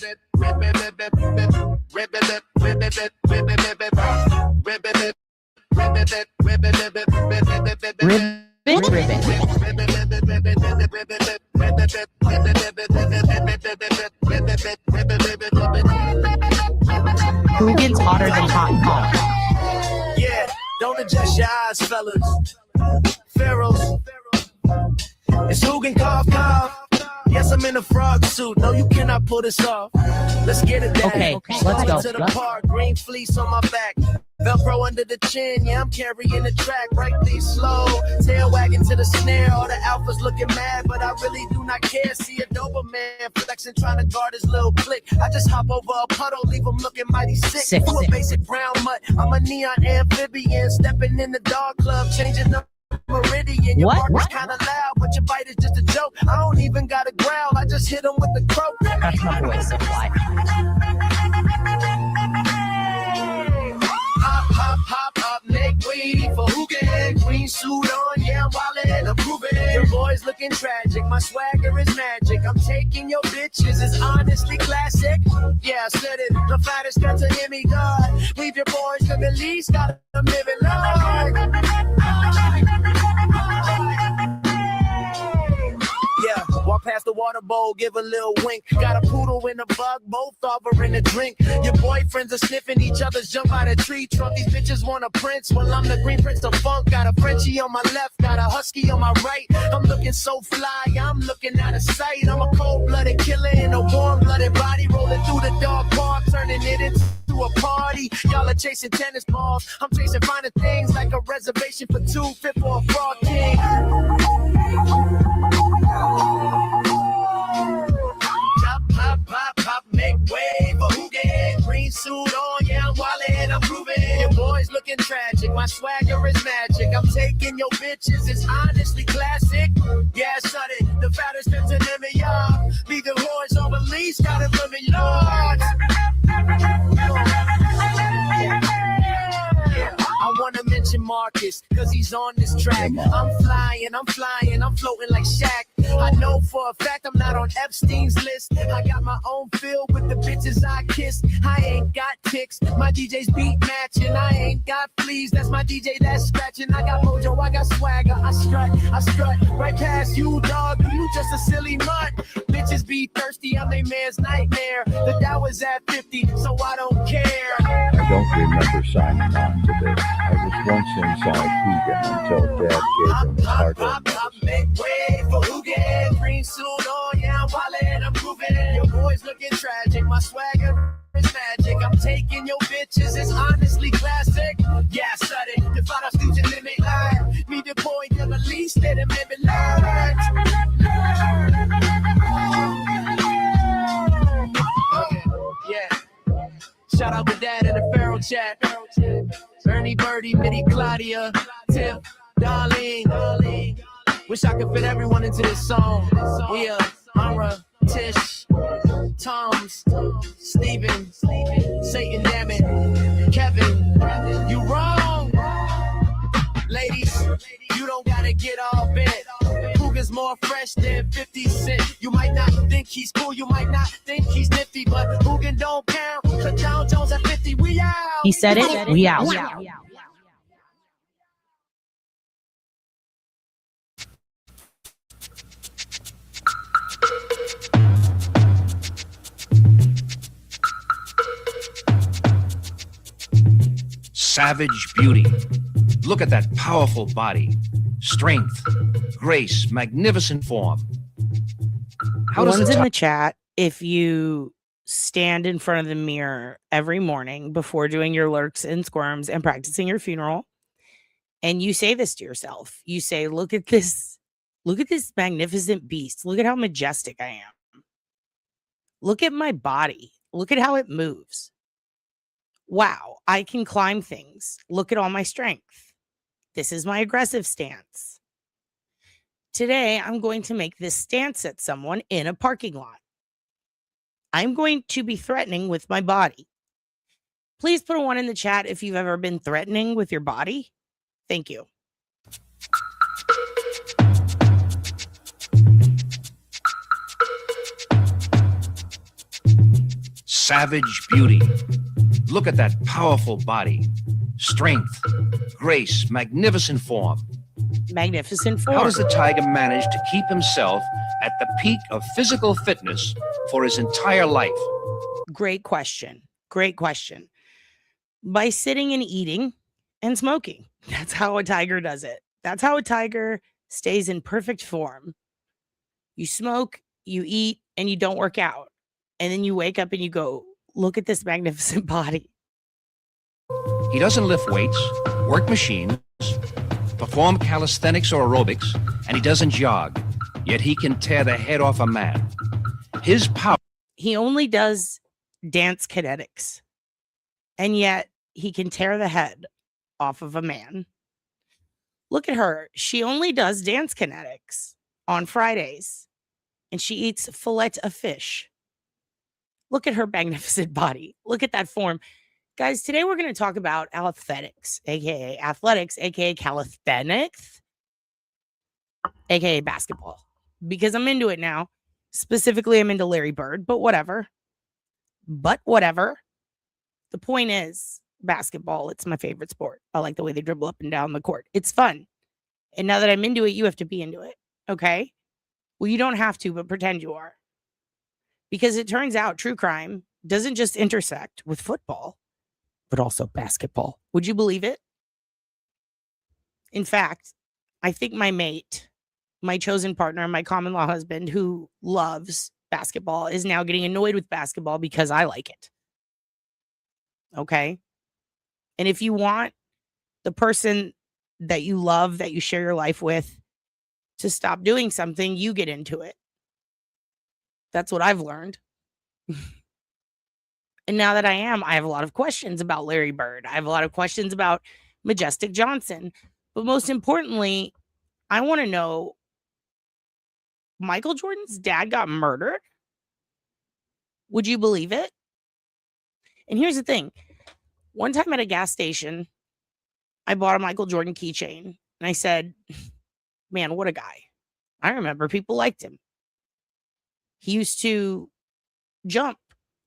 Who gets hotter than hot and cold? Yeah, don't adjust your eyes, fellas. Pharaohs. It's Hugin cough. Yes, I'm in a frog suit. No, you cannot pull this off. Let's get it down. Okay, let's go. To the park, green fleece on my back. Velcro under the chin, yeah, I'm carrying the track. Right these slow, tail wagging to the snare. All the alphas looking mad, but I really do not care. See a Doberman flexing, trying to guard his little click. I just hop over a puddle, leave him looking mighty sick. Do a basic brown mutt. I'm a neon amphibian, stepping in the dog club, changing the meridian. Your bark is kind of loud, but your bite is just a joke. I don't even got to growl, I just hit him with the croak. That's my voice of life. Hop up, make way for Hugin. Green suit on, yeah, I'm wildin', I'm proving. Your boy's looking tragic, my swagger is magic. I'm taking your bitches, it's honestly classic. Yeah, I said it, the fattest got to hear me, God. Leave your boys to the least, got them living large. Yeah, walk past the water bowl, give a little wink. Got a poodle and a bug, both offering a drink. Your boyfriends are sniffing each other's jump out of tree trunk. These bitches want a prince, well I'm the green prince of funk. Got a Frenchie on my left, got a husky on my right. I'm looking so fly, I'm looking out of sight. I'm a cold-blooded killer in a warm-blooded body, rolling through the dog park, turning it into a party. Y'all are chasing tennis balls, I'm chasing finer things like a reservation for two, fit for a frog king. Pop, make way for Hugin. Green suit on, yeah, I'm wildin', I'm proving. Your boy's looking tragic, my swagger is magic. I'm taking your bitches, it's honestly classic. Yeah, shut it, the fattest fits in them, y'all. Leave the boys on the leash, got it living large. I wanna mention Marcus, cause he's on this track. I'm flying, I'm floating like Shaq. I know for a fact I'm not on Epstein's list. I got my own feel with the bitches I kiss. I ain't got ticks, my DJ's beat matching. I ain't got fleas, that's my DJ that's scratching. I got mojo, I got swagger, I strut right past you, dog. You just a silly mutt. Bitches be thirsty, I'm their man's nightmare. The Dow is at 50, so I don't care. I don't remember signing on to this. I was once inside Hugin until Dad gave him his heart. Make way for Hugin. Green suit on, yeah, I'm wildin', I'm proving. Your boy's looking tragic, my swagger is magic. I'm taking your bitches, it's honestly classic. Yeah, shut it, if I don't do your limit line. Me the boy, you're the least, let him live it large. Yeah. Shout out to Dad in the Pharaoh chat. Ernie, Birdie, Mitty, Claudia, Tiff, Darlene. Wish I could fit everyone into this song. Yeah, Amra, Tish, Toms, Steven, Satan, damn it, Kevin, you wrong. Ladies, you don't gotta get all bent. Cougar's more fresh than 50 Cent. You might not think he's cool, you might not think he's nifty, but Hugin don't count. Cause Down Jones at 50, we out. He said it, we out. Savage beauty. Look at that powerful body. Strength, grace, magnificent form. How does one's in the chat, if you stand in front of the mirror every morning before doing your lurks and squirms and practicing your funeral, and you say this to yourself, you say, look at this magnificent beast. Look at how majestic I am. Look at my body. Look at how it moves. Wow, I can climb things. Look at all my strength. This is my aggressive stance. Today, I'm going to make this stance at someone in a parking lot. I'm going to be threatening with my body. Please put a 1 in the chat if you've ever been threatening with your body. Thank you. savage beauty. Look at that powerful body. Strength, grace, magnificent form. Magnificent form. How does the tiger manage to keep himself at the peak of physical fitness for his entire life? Great question. Great question. By sitting and eating and smoking. That's how a tiger does it. That's how a tiger stays in perfect form. You smoke, you eat, and you don't work out. And then you wake up and you go, look at this magnificent body. He doesn't lift weights, work machines, perform calisthenics or aerobics, and he doesn't jog. Yet he can tear the head off a man. His power. He only does dance kinetics. And yet he can tear the head off of a man. Look at her. She only does dance kinetics on Fridays. And she eats fillet of fish. Look at her magnificent body. Look at that form. Guys, today we're going to talk about athletics, aka calisthenics, aka basketball. Because I'm into it now. Specifically, I'm into Larry Bird, but whatever. The point is, basketball, it's my favorite sport. I like the way they dribble up and down the court. It's fun. And now that I'm into it, you have to be into it. Okay? Well, you don't have to, but pretend you are. Because it turns out true crime doesn't just intersect with football, but also basketball. Would you believe it? In fact, I think my mate, my chosen partner, my common law husband who loves basketball is now getting annoyed with basketball because I like it. Okay? And if you want the person that you love, that you share your life with, to stop doing something, you get into it. That's what I've learned. And now that I have a lot of questions about Larry Bird. I have a lot of questions about Majestic Johnson. But most importantly, I want to know, Michael Jordan's dad got murdered? Would you believe it? And here's the thing. One time at a gas station, I bought a Michael Jordan keychain. And I said, man, what a guy. I remember people liked him. He used to jump,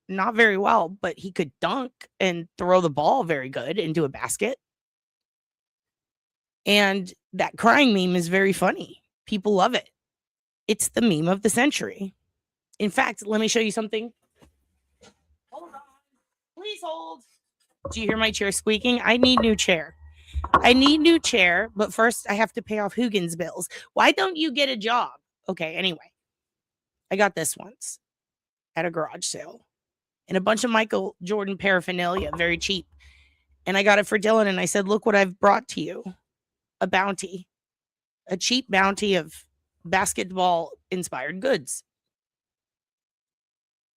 not very well, but he could dunk and throw the ball very good into a basket. And that crying meme is very funny. People love it. It's the meme of the century. In fact, let me show you something. Hold on. Please hold. Do you hear my chair squeaking? I need new chair. But first I have to pay off Hugin's bills. Why don't you get a job? Okay, anyway. I got this once at a garage sale. And a bunch of Michael Jordan paraphernalia, very cheap. And I got it for Dylan, and I said, look what I've brought to you. A bounty. A cheap bounty of basketball-inspired goods.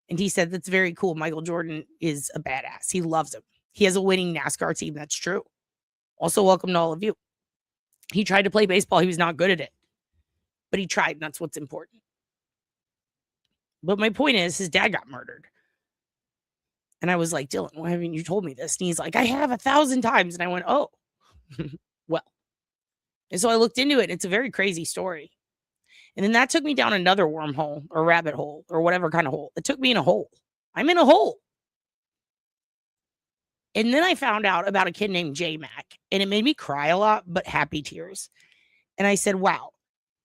And he said, that's very cool. Michael Jordan is a badass. He loves him. He has a winning NASCAR team. That's true. Also, welcome to all of you. He tried to play baseball. He was not good at it. But he tried, and that's what's important. But my point is, his dad got murdered. And I was like, Dylan, why haven't you told me this? And he's like, I have 1,000 times. And I went, oh, well. And so I looked into it. It's a very crazy story. And then that took me down another wormhole or rabbit hole or whatever kind of hole. It took me in a hole. I'm in a hole. And then I found out about a kid named J-Mac. And it made me cry a lot, but happy tears. And I said, wow,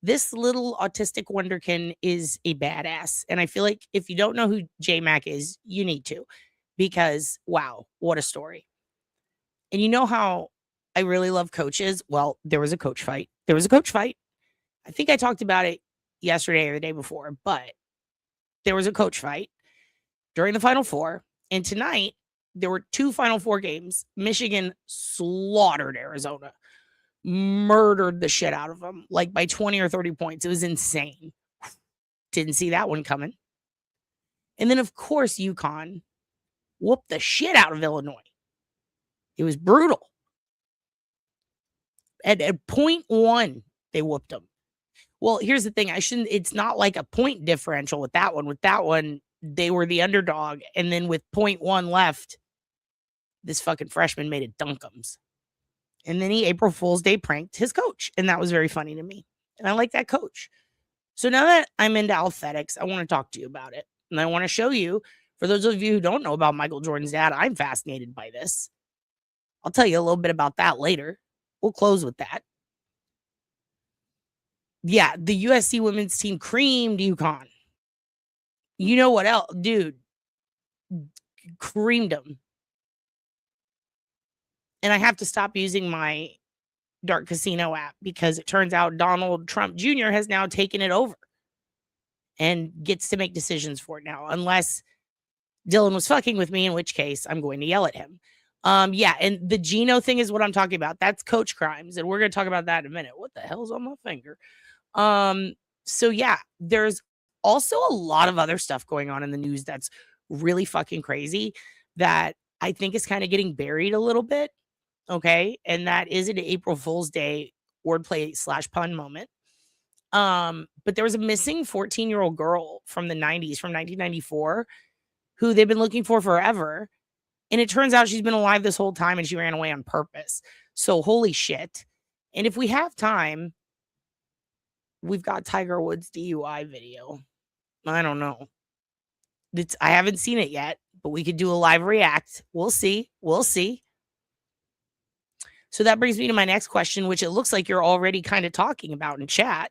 this little autistic wonderkin is a badass. And I feel like if you don't know who J-Mac is, you need to. Because, wow, what a story. And you know how I really love coaches? Well, there was a coach fight. I think I talked about it yesterday or the day before, but there was a coach fight during the Final Four. And tonight, there were 2 Final Four games. Michigan slaughtered Arizona. Murdered the shit out of them. Like by 20 or 30 points. It was insane. Didn't see that one coming. And then, of course, UConn whooped the shit out of Illinois. It was brutal. At 0.1, they whooped them. Well, here's the thing. It's not like a point differential with that one. With that one, they were the underdog. And then with 0.1 left, this fucking freshman made it dunkums. And then he April Fool's Day pranked his coach. And that was very funny to me. And I like that coach. So now that I'm into athletics, I want to talk to you about it. And I want to show you For those of you who don't know about Michael Jordan's dad, I'm fascinated by this. I'll tell you a little bit about that later. We'll close with that. Yeah, the USC women's team creamed UConn. You know what else? Dude, creamed them. And I have to stop using my Dark Casino app because it turns out Donald Trump Jr. has now taken it over and gets to make decisions for it now, unless Dylan was fucking with me, in which case I'm going to yell at him. Yeah, and the Geno thing is what I'm talking about. That's coach crimes, and we're going to talk about that in a minute. What the hell's on my finger? So yeah, there's also a lot of other stuff going on in the news that's really fucking crazy that I think is kind of getting buried a little bit. Okay, and that is an April Fool's Day wordplay / pun moment. But there was a missing 14-year-old girl from the 90s, from 1994, who they've been looking for forever. And it turns out she's been alive this whole time and she ran away on purpose. So holy shit. And if we have time, we've got Tiger Woods' DUI video. I don't know. I haven't seen it yet, but we could do a live react. We'll see. We'll see. So that brings me to my next question, which it looks like you're already kind of talking about in chat.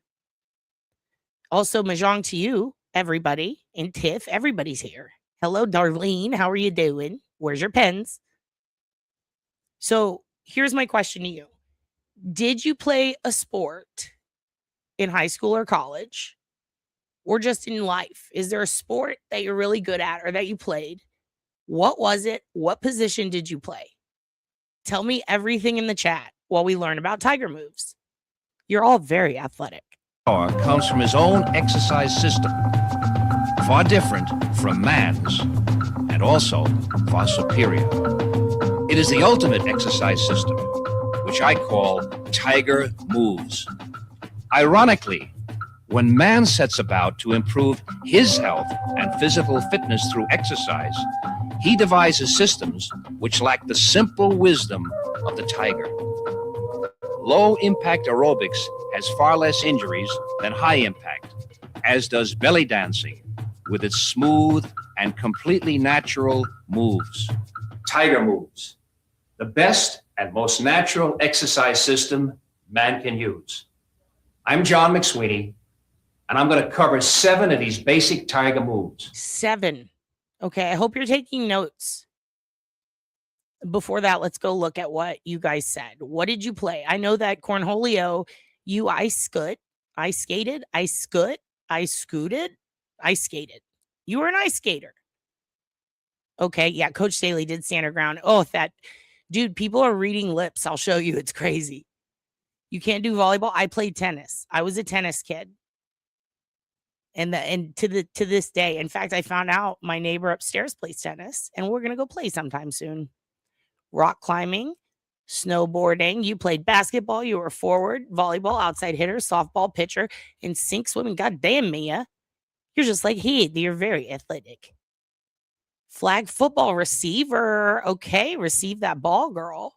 Also, mahjong to you, everybody. And Tiff, everybody's here. Hello, Darlene. How are you doing? Where's your pens? So here's my question to you. Did you play a sport in high school or college or just in life? Is there a sport that you're really good at or that you played? What was it? What position did you play? Tell me everything in the chat while we learn about Tiger moves. You're all very athletic. Power comes from his own exercise system, far different from man's, and also far superior. It is the ultimate exercise system, which I call Tiger Moves. Ironically, when man sets about to improve his health and physical fitness through exercise, he devises systems which lack the simple wisdom of the tiger. Low-impact aerobics has far less injuries than high-impact, as does belly dancing with its smooth and completely natural moves. Tiger Moves, the best and most natural exercise system man can use. I'm John McSweeney, and I'm going to cover 7 of these basic Tiger moves. 7. Okay, I hope you're taking notes. Before that, let's go look at what you guys said. What did you play? I know that Cornholio, you ice skated, I skated, I skated. You were an ice skater. Okay, yeah, Coach Staley did stand her ground. Oh, that dude, people are reading lips. I'll show you. It's crazy. You can't do volleyball. I played tennis. I was a tennis kid. And to this day, in fact, I found out my neighbor upstairs plays tennis, and we're gonna go play sometime soon. Rock climbing, snowboarding. You played basketball. You were forward, volleyball, outside hitter, softball, pitcher, and sink swimming. God damn, Mia, you're just like he. You're very athletic. Flag football receiver. Okay, receive that ball, girl.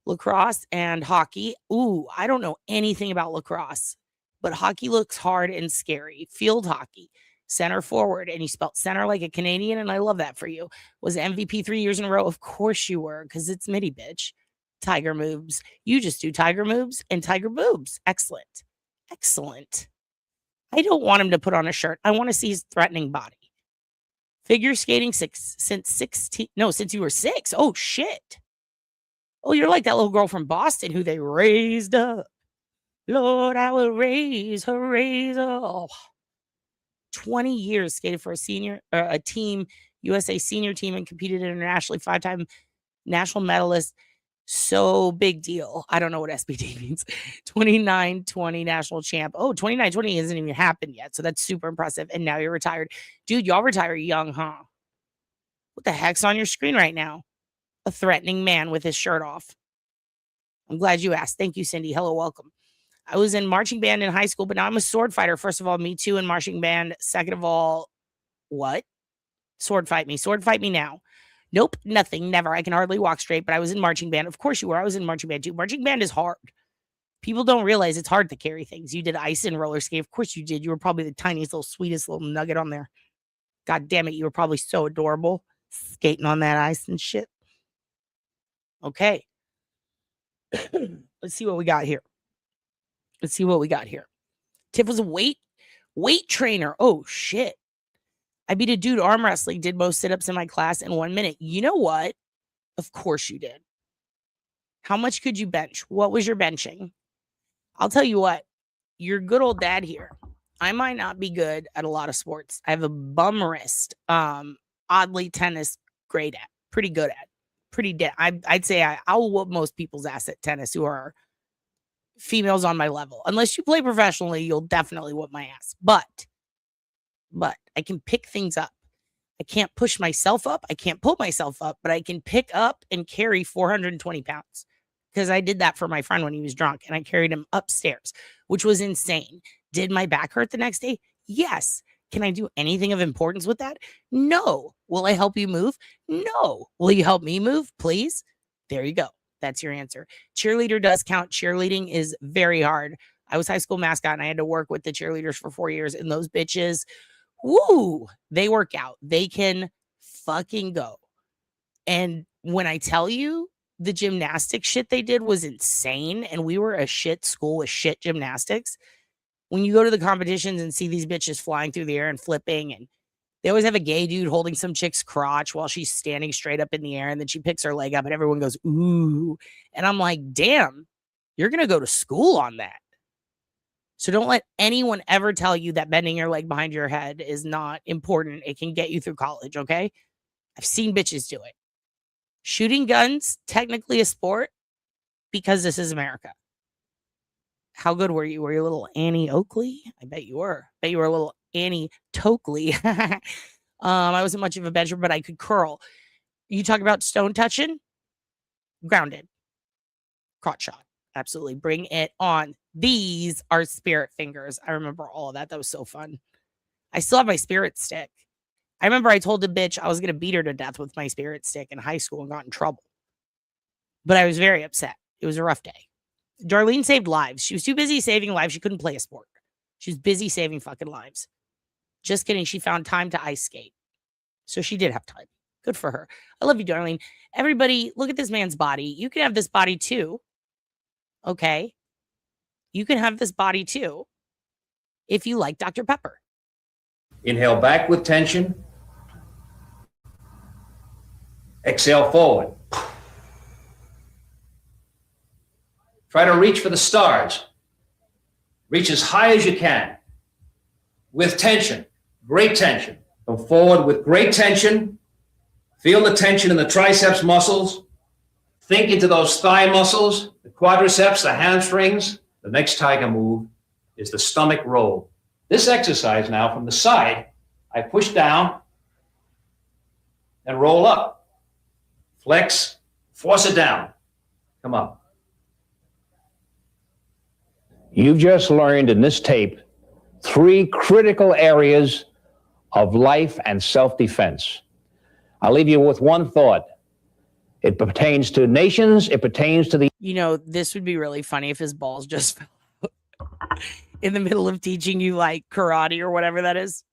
Lacrosse and hockey. Ooh, I don't know anything about lacrosse, but hockey looks hard and scary. Field hockey, center forward, and you spelled center like a Canadian, and I love that for you. Was MVP 3 years in a row? Of course you were, because it's Mitty, bitch. Tiger moves. You just do Tiger moves and Tiger boobs. Excellent. Excellent. I don't want him to put on a shirt. I want to see his threatening body. Figure skating since you were 6. Oh, shit. Oh, you're like that little girl from Boston who they raised up. Lord, I will raise her up. 20 years skated for a team, USA senior team, and competed internationally, 5-time national medalist. So big deal. I don't know what SBT means. 29-20 national champ. Oh, 29-20 hasn't even happened yet. So that's super impressive. And now you're retired. Dude, y'all retire young, huh? What the heck's on your screen right now? A threatening man with his shirt off. I'm glad you asked. Thank you, Cindy. Hello, welcome. I was in marching band in high school, but now I'm a sword fighter. First of all, me too in marching band. Second of all, what? Sword fight me. Sword fight me now. Nope, nothing, never. I can hardly walk straight, but I was in marching band. Of course you were. I was in marching band too. Marching band is hard. People don't realize it's hard to carry things. You did ice and roller skate. Of course you did. You were probably the tiniest little, sweetest little nugget on there. God damn it, you were probably so adorable skating on that ice and shit. Okay. Let's see what we got here. Tiff was a weight trainer. Oh, shit. I beat a dude arm wrestling, did most sit-ups in my class in 1 minute. You know what? Of course you did. How much could you bench? What was your benching? I'll tell you what. Your good old dad here. I might not be good at a lot of sports. I have a bum wrist. Oddly, tennis, great at. Pretty good at. I'd say I'll whoop most people's ass at tennis who are females on my level. Unless you play professionally, you'll definitely whoop my ass. But I can pick things up. I can't push myself up. I can't pull myself up, but I can pick up and carry 420 pounds because I did that for my friend when he was drunk and I carried him upstairs, which was insane. Did my back hurt the next day? Yes. Can I do anything of importance with that? No. Will I help you move? No. Will you help me move, please? There you go. That's your answer. Cheerleader does count. Cheerleading is very hard. I was high school mascot and I had to work with the cheerleaders for 4 years, and those bitches, woo, they work out. They can fucking go. And when I tell you the gymnastics shit they did was insane, and we were a shit school with shit gymnastics. When you go to the competitions and see these bitches flying through the air and flipping, and they always have a gay dude holding some chick's crotch while she's standing straight up in the air, and then she picks her leg up and everyone goes, ooh. And I'm like, damn, you're going to go to school on that. So don't let anyone ever tell you that bending your leg behind your head is not important. It can get you through college, okay? I've seen bitches do it. Shooting guns, technically a sport, because this is America. How good were you? Were you a little Annie Oakley? I bet you were. Bet you were a little Annie Tokley. I wasn't much of a bencher, but I could curl. You talk about stone touching? Grounded. Crotch shot. Absolutely. Bring it on. These are spirit fingers. I remember all of that. That was so fun. I still have my spirit stick. I remember I told a bitch I was going to beat her to death with my spirit stick in high school and got in trouble. But I was very upset. It was a rough day. Darlene saved lives. She was too busy saving lives. She couldn't play a sport. She was busy saving fucking lives. Just kidding. She found time to ice skate. So she did have time. Good for her. I love you, Darlene. Everybody, look at this man's body. You can have this body too. Okay. You can have this body too if you like Dr. Pepper. Inhale back with tension. Exhale forward. Try to reach for the stars. Reach as high as you can. With tension, great tension. Come forward with great tension. Feel the tension in the triceps muscles. Think into those thigh muscles, the quadriceps, the hamstrings. The next tiger move is the stomach roll. This exercise now from the side, I push down and roll up. Flex, force it down. Come up. You've just learned in this tape 3 critical areas of life and self-defense. I'll leave you with one thought. It pertains to nations. It pertains to the... You know, this would be really funny if his balls just fell out in the middle of teaching you like karate or whatever that is.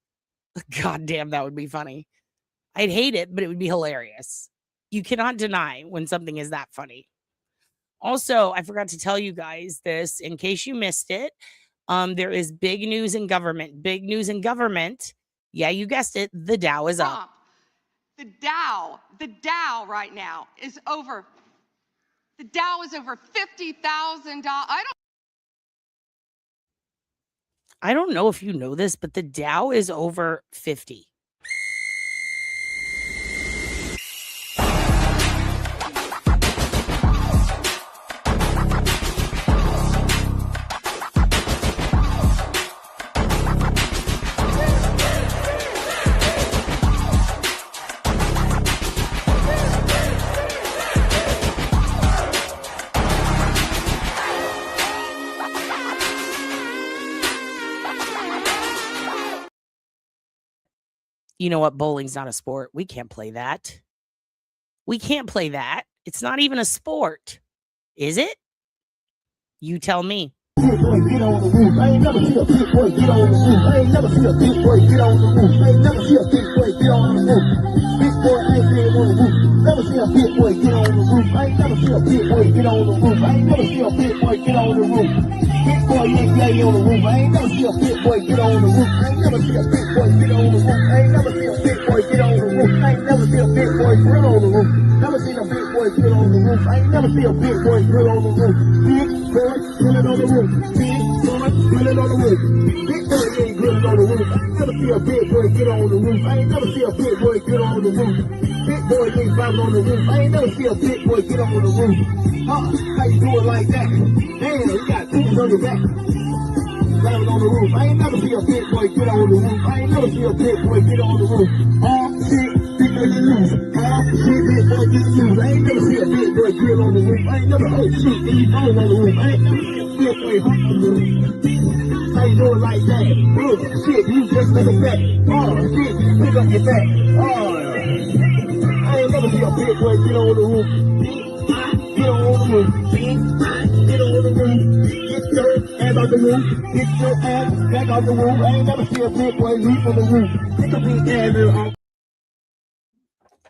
God damn, that would be funny. I'd hate it, but it would be hilarious. You cannot deny when something is that funny. Also, I forgot to tell you guys this in case you missed it. There is big news in government. Big news in government. Yeah, you guessed it. The Dow is up. The Dow right now is over. The Dow is over $50,000. I don't know if you know this, but the Dow is over 50. You know what? Bowling's not a sport. We can't play that. We can't play that. It's not even a sport. Is it? You tell me. Big boy get on the roof. I ain't never see a big boy get on the roof. I ain't never see a big boy get on the roof. I ain't never see a big boy get on the roof. Big boy ain't big on the roof. Never see a big boy get on the roof. I ain't never see a big boy get on the roof. I ain't never see a big boy get on the roof. Big boy ain't lay on the roof. I ain't never see a big boy get on the roof. I ain't never see a big boy get on the roof. I ain't never see a big boy get on the roof. I ain't never see a big boy grill on the roof. Never seen a big boy grill on the roof. I ain't never see a big boy grill on the roof. Big boy grilling on the roof. Big boy grilling on the roof. Big boy ain't grilling on the roof. I ain't never see a big boy get on the roof. I ain't never see a big boy get on the roof. Big boy ain't climbing on the roof. I ain't never see a big boy get on the roof. How you do it like that? Damn, you got tools on your back. Climbing on the roof. I ain't never see a big boy get on the roof. I ain't never see a big boy get on the roof. Shit, big boy get loose. Shit, big boy get loose. I ain't never see a big boy get on the roof. I ain't never shit, and you falling on the roof. I ain't never see a big boy hop on the roof. How you do it like that? Shit, you just make a back. Shit, you pick up your back. I ain't never see a big boy get on the roof. Get on the roof. Get on the roof. Get your ass out the roof. Get your ass back out the roof. I ain't never see a big boy leap on the roof. Get the big ass off.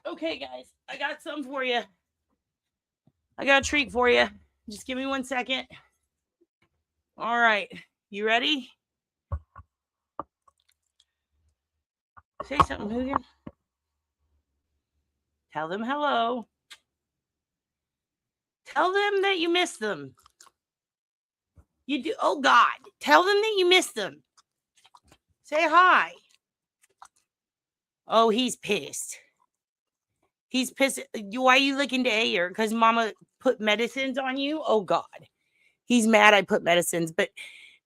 Okay, guys, I got something for you. I got a treat for you. Just give me 1 second. All right, you ready? Say something, Hoogan. Tell them hello. Tell them that you miss them. You do. Oh, God. Tell them that you miss them. Say hi. Oh, he's pissed. He's pissed. Why are you looking to air? Because Mama put medicines on you? Oh, God. He's mad I put medicines, but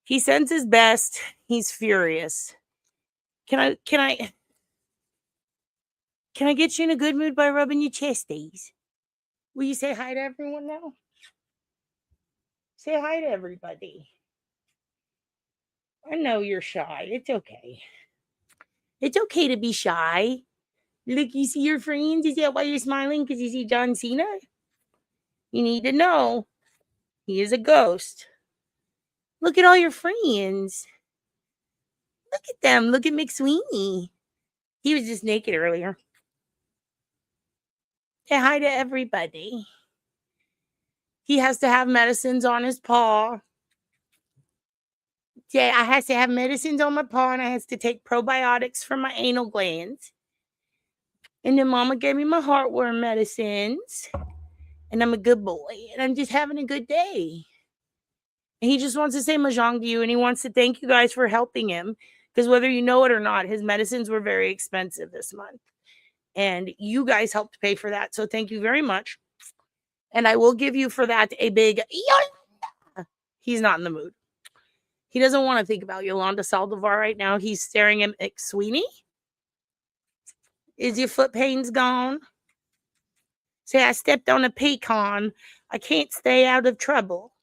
he sends his best. He's furious. Can I get you in a good mood by rubbing your chesties? Will you say hi to everyone now? Say hi to everybody. I know you're shy. It's okay. It's okay to be shy. Look, you see your friends? Is that why you're smiling? Because you see John Cena? You need to know. He is a ghost. Look at all your friends. Look at them. Look at McSweeney. He was just naked earlier. Say hi to everybody. He has to have medicines on his paw. Yeah, I has to have medicines on my paw, and I has to take probiotics for my anal glands. And then Mama gave me my heartworm medicines. And I'm a good boy. And I'm just having a good day. And he just wants to say mahjong to you. And he wants to thank you guys for helping him. Because whether you know it or not, his medicines were very expensive this month. And you guys helped pay for that. So thank you very much. And I will give you for that a big Yolanda. He's not in the mood. He doesn't want to think about Yolanda Saldivar right now. He's staring at McSweeney. Is your foot pains gone? Say, I stepped on a pecan. I can't stay out of trouble.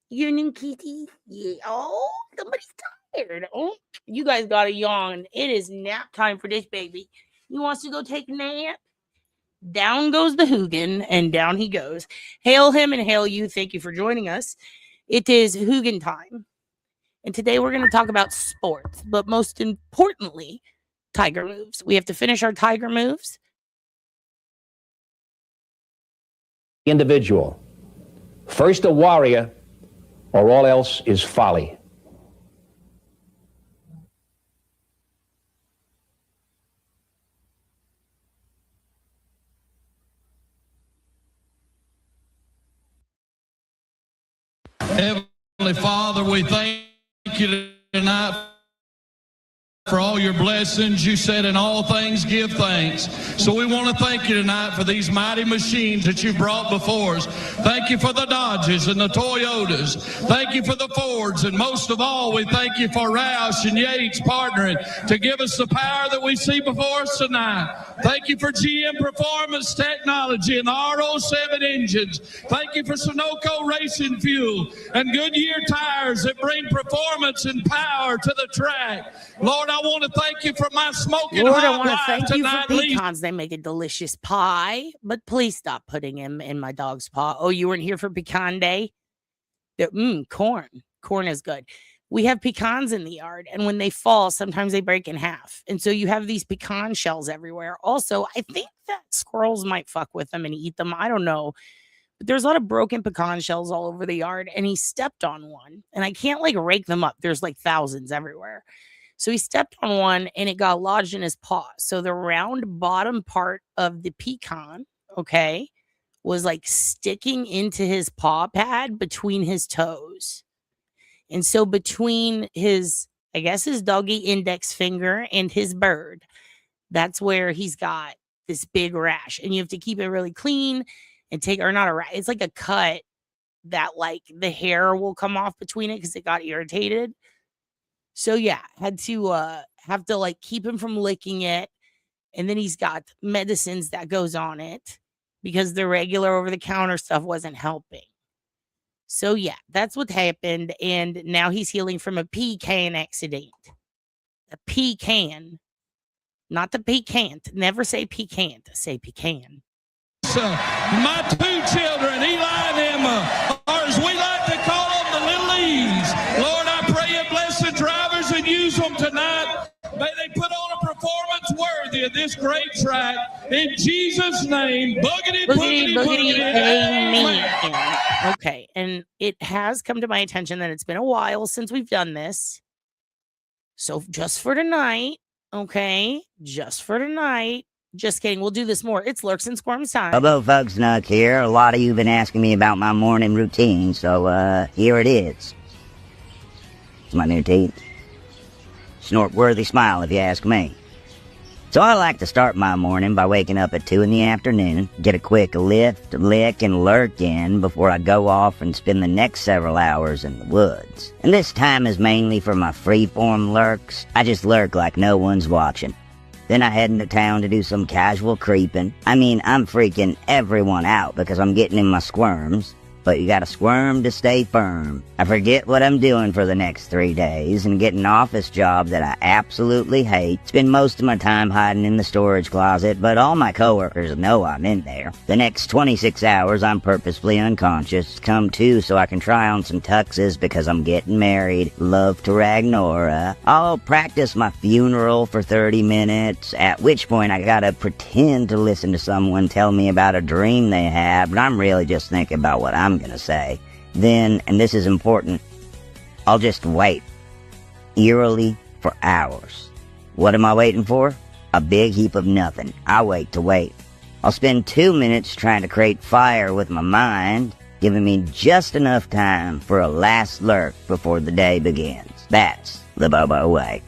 You new kitty? Yeah. Oh, somebody's tired. Oh, you guys got a yawn. It is nap time for this baby. He wants to go take a nap. Down goes the Hoogan, and down he goes. Hail him and hail you. Thank you for joining us. It is Hoogan time. And today we're going to talk about sports, but most importantly, tiger moves. We have to finish our tiger moves. Individual. First a warrior, or all else is folly. Heavenly Father, we thank you tonight for all your blessings. You said in all things give thanks. So we want to thank you tonight for these mighty machines that you brought before us. Thank you for the Dodges and the Toyotas. Thank you for the Fords. And most of all, we thank you for Roush and Yates partnering to give us the power that we see before us tonight. Thank you for GM Performance Technology and the R07 engines. Thank you for Sunoco Racing Fuel and Goodyear tires that bring performance and power to the track. Lord, I want to thank you for my smoking Lord, I hot want to wife thank you tonight. for pecans. They make a delicious pie, but please stop putting him in my dog's paw. Oh, you weren't here for pecan day? Corn. Corn is good. We have pecans in the yard, and when they fall, sometimes they break in half. And so you have these pecan shells everywhere. Also, I think that squirrels might fuck with them and eat them. I don't know. But there's a lot of broken pecan shells all over the yard, and he stepped on one. And I can't like rake them up. There's like thousands everywhere. So he stepped on one and it got lodged in his paw. So the round bottom part of the pecan, okay, was like sticking into his paw pad between his toes. And so between his, I guess his doggy index finger and his bird, that's where he's got this big rash. And you have to keep it really clean and or not a rash. It's like a cut that like the hair will come off between it because it got irritated. So yeah, had to have to like keep him from licking it. And then he's got medicines that goes on it because the regular over the counter stuff wasn't helping. So yeah, that's what happened. And now he's healing from a pecan accident. A pecan. Not the pecan. Never say pecan. Say pecan. My two children, Eli and Emma, or as we like to call them, the little E's. Lord, I pray you bless the drivers and use them tonight. May they put on a performance worthy of this great track. In Jesus' name, boogity, boogity, boogity, amen. Okay, and it has come to my attention that it's been a while since we've done this. So just for tonight, okay, just for tonight. Just kidding. We'll do this more. It's Lurks and Squirms time. Hello, folks. Nuck here. A lot of you have been asking me about my morning routine, so here it is. It's my new teeth. Snort-worthy smile, if you ask me. So I like to start my morning by waking up at 2 in the afternoon, get a quick lift, lick, and lurk in before I go off and spend the next several hours in the woods. And this time is mainly for my free-form lurks. I just lurk like no one's watching. Then I head into town to do some casual creeping. I mean, I'm freaking everyone out because I'm getting in my squirms. But you gotta squirm to stay firm. I forget what I'm doing for the next 3 days and get an office job that I absolutely hate. Spend most of my time hiding in the storage closet, but all my coworkers know I'm in there. The next 26 hours I'm purposefully unconscious, come to so I can try on some tuxes because I'm getting married. Love to Ragnora. I'll practice my funeral for 30 minutes, at which point I gotta pretend to listen to someone tell me about a dream they had, but I'm really just thinking about what I'm gonna say. Then, and this is important, I'll just wait, eerily, for hours. What am I waiting for? A big heap of nothing. I wait to wait. I'll spend 2 minutes trying to create fire with my mind, giving me just enough time for a last lurk before the day begins. That's the Bobo way.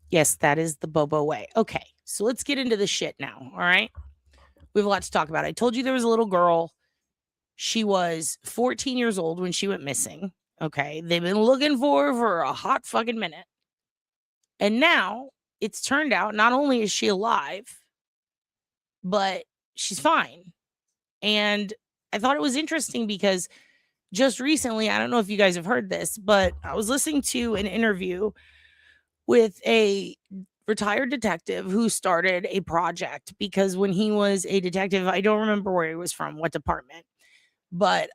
Yes, that is the Bobo way. Okay, so let's get into the shit now, all right? We have a lot to talk about. I told you there was a little girl. She was 14 years old when she went missing, okay? They've been looking for her for a hot fucking minute. And now it's turned out not only is she alive, but she's fine. And I thought it was interesting because just recently, I don't know if you guys have heard this, but I was listening to an interview with a retired detective who started a project because when he was a detective, I don't remember where he was from, what department, but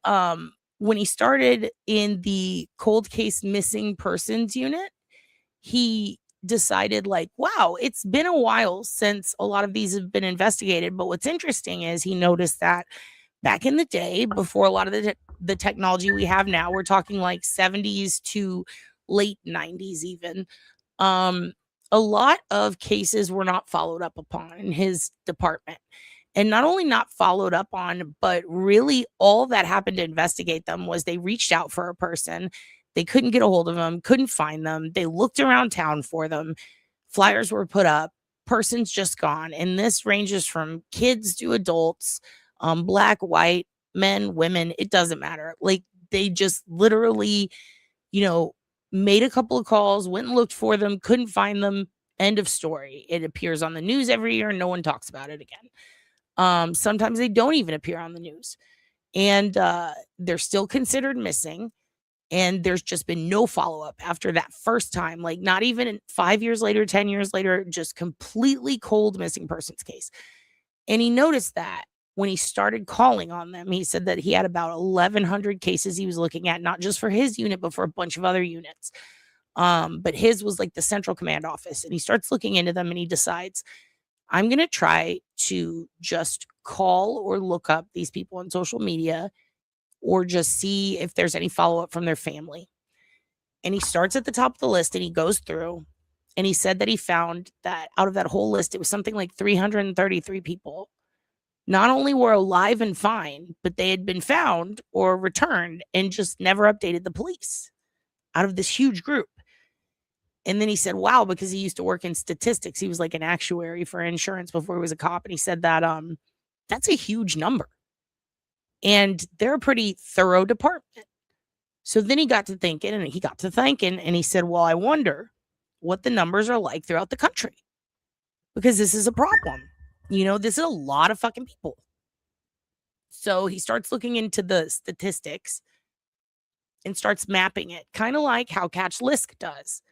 when he started in the cold case missing persons unit, he decided like, wow, it's been a while since a lot of these have been investigated. But what's interesting is he noticed that back in the day, before a lot of the technology we have now, we're talking like 70s to late 90s even, a lot of cases were not followed up upon in his department. And not only not followed up on, but really all that happened to investigate them was they reached out for a person. They couldn't get a hold of them, couldn't find them. They looked around town for them. Flyers were put up. Person's just gone. And this ranges from kids to adults, black, white, men, women. It doesn't matter. Like they just literally, made a couple of calls, went and looked for them, couldn't find them. End of story. It appears on the news every year and no one talks about it again. Sometimes they don't even appear on the news. And they're still considered missing. And there's just been no follow-up after that first time. Like not even 5 years later, 10 years later, just completely cold missing persons case. And he noticed that when he started calling on them, he said that he had about 1,100 cases he was looking at, not just for his unit, but for a bunch of other units. But his was like the central command office. And he starts looking into them and he decides, I'm going to try to just call or look up these people on social media or just see if there's any follow-up from their family. And he starts at the top of the list and he goes through and he said that he found that out of that whole list, it was something like 333 people not only were alive and fine, but they had been found or returned and just never updated the police out of this huge group. And then he said, wow, because he used to work in statistics. He was like an actuary for insurance before he was a cop. And he said that that's a huge number. And they're a pretty thorough department. So then he got to thinking and he said, well, I wonder what the numbers are like throughout the country. Because this is a problem. You know, this is a lot of fucking people. So he starts looking into the statistics and starts mapping it, kind of like how Catch Lisk does.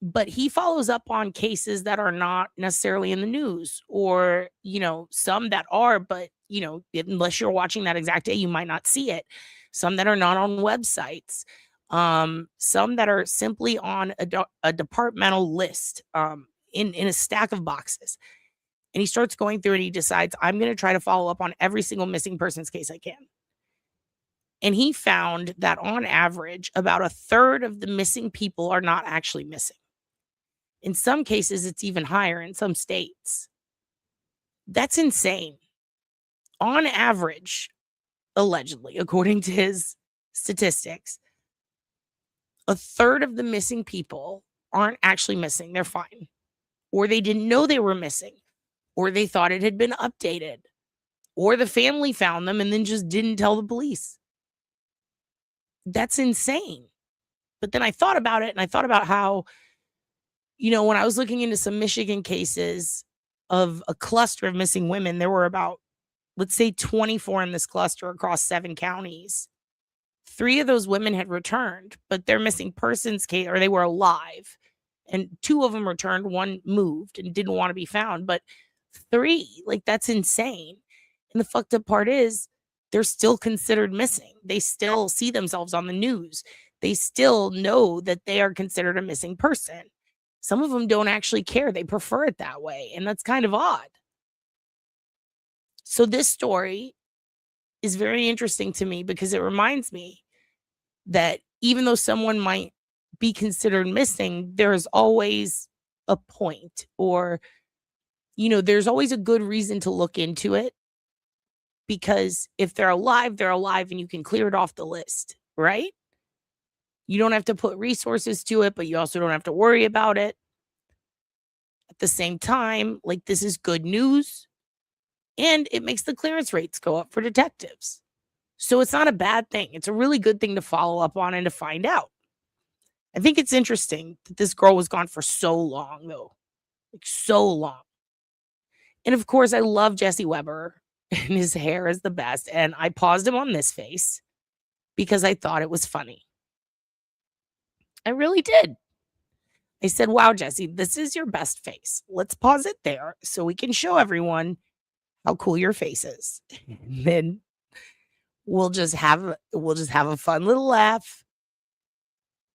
But he follows up on cases that are not necessarily in the news or, you know, some that are, but, you know, unless you're watching that exact day, you might not see it. Some that are not on websites. Some that are simply on a departmental list in a stack of boxes. And he starts going through and he decides, I'm going to try to follow up on every single missing person's case I can. And he found that on average, about a third of the missing people are not actually missing. In some cases, it's even higher in some states. That's insane. On average, allegedly, according to his statistics, a third of the missing people aren't actually missing. They're fine. Or they didn't know they were missing. Or they thought it had been updated. Or the family found them and then just didn't tell the police. That's insane. But then I thought about it and I thought about how, you know, when I was looking into some Michigan cases of a cluster of missing women, there were about, let's say 24 in this cluster across 7 counties. 3 of those women had returned, but their missing persons case, or they were alive. And 2 of them returned, 1 moved and didn't want to be found. But 3, like, that's insane. And the fucked up part is they're still considered missing. They still see themselves on the news. They still know that they are considered a missing person. Some of them don't actually care. They prefer it that way. And that's kind of odd. So this story is very interesting to me because it reminds me that even though someone might be considered missing, there's always a point or, you know, there's always a good reason to look into it. Because if they're alive and you can clear it off the list, right? You don't have to put resources to it, but you also don't have to worry about it. At the same time, like, this is good news. And it makes the clearance rates go up for detectives. So it's not a bad thing. It's a really good thing to follow up on and to find out. I think it's interesting that this girl was gone for so long, though. Like, so long. And of course, I love Jesse Weber. And his hair is the best. And I paused him on this face because I thought it was funny. I really did. I said, wow, Jesse, this is your best face. Let's pause it there so we can show everyone how cool your face is. And then we'll just have a fun little laugh.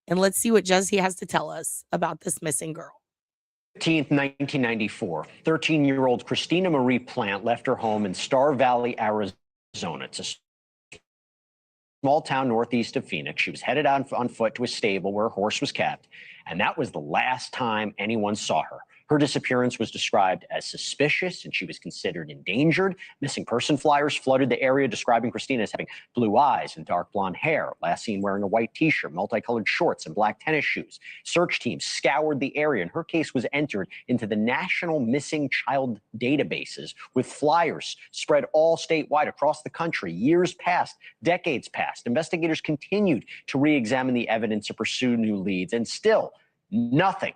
And let's see what Jesse has to tell us about this missing girl. 15th, 1994, 13-year-old Christina Marie Plant left her home in Star Valley, Arizona. It's a small town northeast of Phoenix. She was headed on foot to a stable where a horse was kept, and that was the last time anyone saw her. Her disappearance was described as suspicious, and she was considered endangered. Missing person flyers flooded the area, describing Christina as having blue eyes and dark blonde hair. Last seen wearing a white T-shirt, multicolored shorts, and black tennis shoes. Search teams scoured the area, and her case was entered into the National Missing Child databases, with flyers spread all statewide across the country. Years passed, decades passed. Investigators continued to re-examine the evidence to pursue new leads, and still nothing.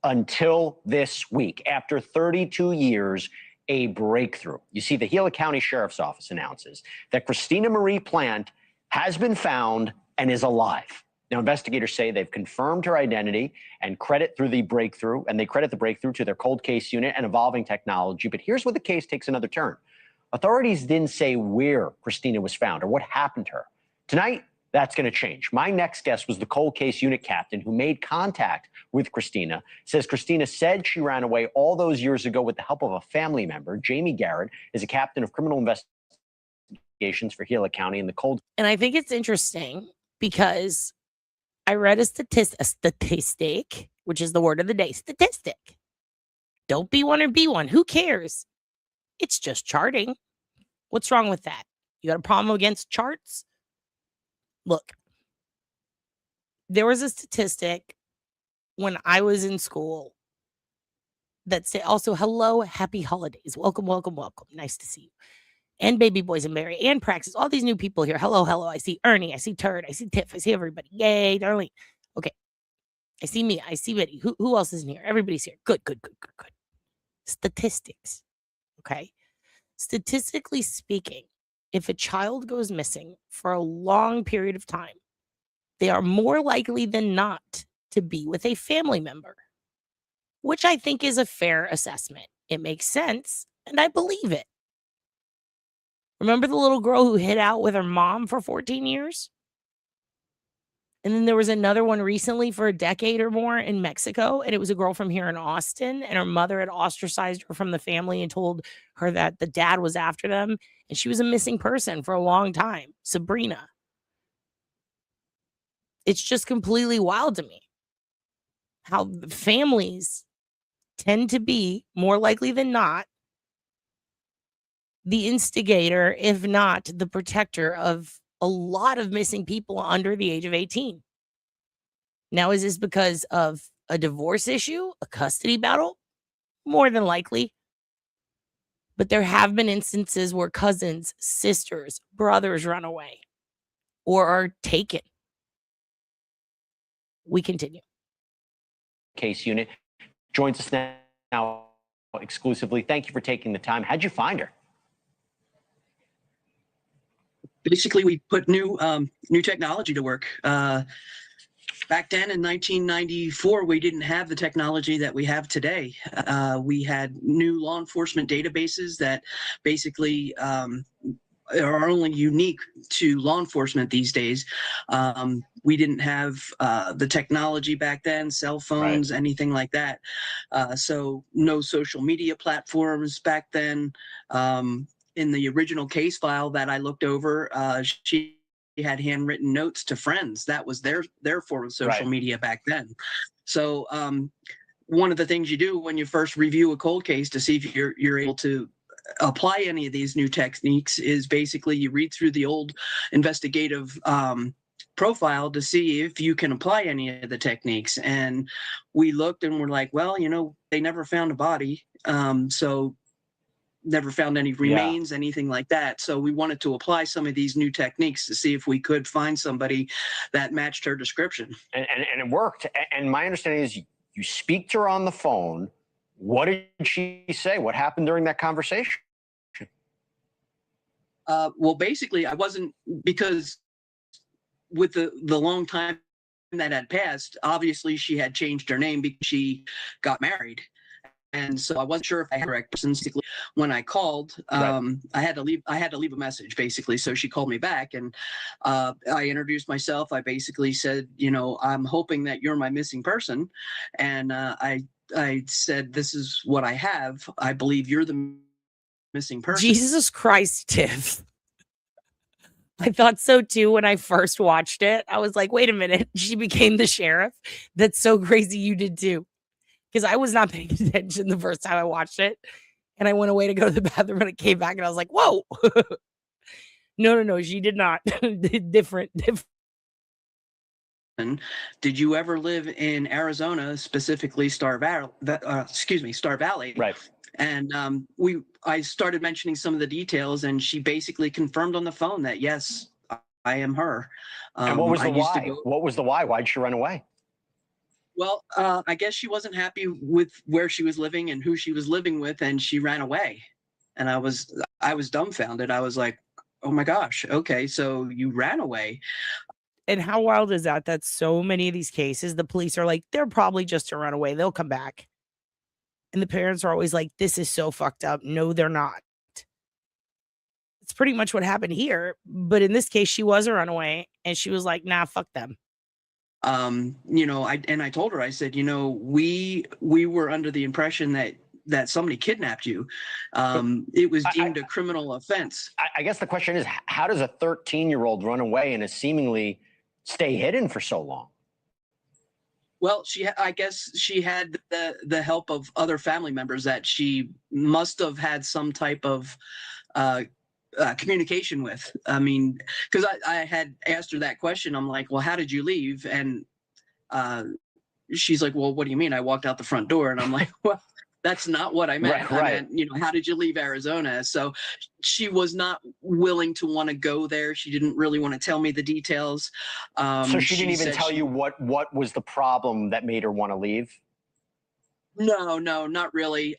Until this week, after 32 years, a breakthrough. You see, the Gila County Sheriff's Office announces that Christina Marie Plant has been found and is alive. Now, investigators say they've confirmed her identity and credit the breakthrough to their cold case unit and evolving technology. But here's where the case takes another turn. Authorities didn't say where Christina was found or what happened to her. Tonight, that's going to change. My next guest was the cold case unit captain who made contact with Christina. Says Christina said she ran away all those years ago with the help of a family member. Jamie Garrett is a captain of criminal investigations for Gila County in the cold. And I think it's interesting because I read a statistic, which is the word of the day, statistic. Don't be one or be one. Who cares? It's just charting. What's wrong with that? You got a problem against charts? Look, there was a statistic when I was in school that said also, hello, happy holidays. Welcome, welcome, welcome. Nice to see you. And Baby Boys and Barry and Praxis, all these new people here. Hello, hello. I see Ernie. I see Turd. I see Tiff. I see everybody. Yay, Darlene. Okay. I see me. I see Betty. Who else is in here? Everybody's here. Good. Statistics. Okay. Statistically speaking, if a child goes missing for a long period of time, they are more likely than not to be with a family member, which I think is a fair assessment. It makes sense, and I believe it. Remember the little girl who hid out with her mom for 14 years? And then there was another one recently for a decade or more in Mexico. And it was a girl from here in Austin. And her mother had ostracized her from the family and told her that the dad was after them. And she was a missing person for a long time. Sabrina. It's just completely wild to me how families tend to be more likely than not the instigator, if not the protector of a lot of missing people under the age of 18. Now, is this because of a divorce issue, a custody battle? More than likely. But there have been instances where cousins, sisters, brothers run away or are taken. We continue. Case unit joins us now exclusively. Thank you for taking the time. How'd you find her? Basically, we put new technology to work. Back then in 1994, we didn't have the technology that we have today. We had new law enforcement databases that basically are only unique to law enforcement these days. We didn't have the technology back then, cell phones, anything like that. So no social media platforms back then. In the original case file that I looked over, she had handwritten notes to friends. That was their form of social media back then. So one of the things you do when you first review a cold case to see if you're able to apply any of these new techniques is basically you read through the old investigative profile to see if you can apply any of the techniques. And we looked and we're like, well, they never found a body. So never found any remains, anything like that. So we wanted to apply some of these new techniques to see if we could find somebody that matched her description. And it worked. And my understanding is you speak to her on the phone. What did she say? What happened during that conversation? Well, basically, I wasn't, because with the long time that had passed, obviously she had changed her name because she got married. And so I wasn't sure if I had the correct person. When I called, I had to leave a message, basically. So she called me back, and I introduced myself. I basically said, I'm hoping that you're my missing person. And I said, this is what I have. I believe you're the missing person. Jesus Christ, Tiff. I thought so too when I first watched it. I was like, wait a minute. She became the sheriff. That's so crazy. You did too. Because I was not paying attention the first time I watched it. And I went away to go to the bathroom and I came back and I was like, whoa. No, she did not. different. Did you ever live in Arizona, specifically Star Valley? Right. And I started mentioning some of the details, and she basically confirmed on the phone that, yes, I am her. And what was the why? What was the why? Why'd she run away? Well, I guess she wasn't happy with where she was living and who she was living with, and she ran away. And I was dumbfounded. I was like, oh my gosh, okay, so you ran away. And how wild is that? That so many of these cases, the police are like, they're probably just a runaway. They'll come back. And the parents are always like, this is so fucked up. No, they're not. It's pretty much what happened here. But in this case, she was a runaway and she was like, nah, fuck them. I told her, I said, we were under the impression that somebody kidnapped you. It was deemed a criminal offense. I guess the question is, how does a 13-year-old run away and seemingly stay hidden for so long? Well, I guess she had the help of other family members that she must have had some type of communication with. I mean, because I had asked her that question. I'm like, well, how did you leave? And she's like, well, what do you mean? I walked out the front door. And I'm like, well, that's not what I meant. Right. I meant, how did you leave Arizona? So she was not willing to want to go there. She didn't really want to tell me the details. So she didn't even tell you what was the problem that made her want to leave? No, not really.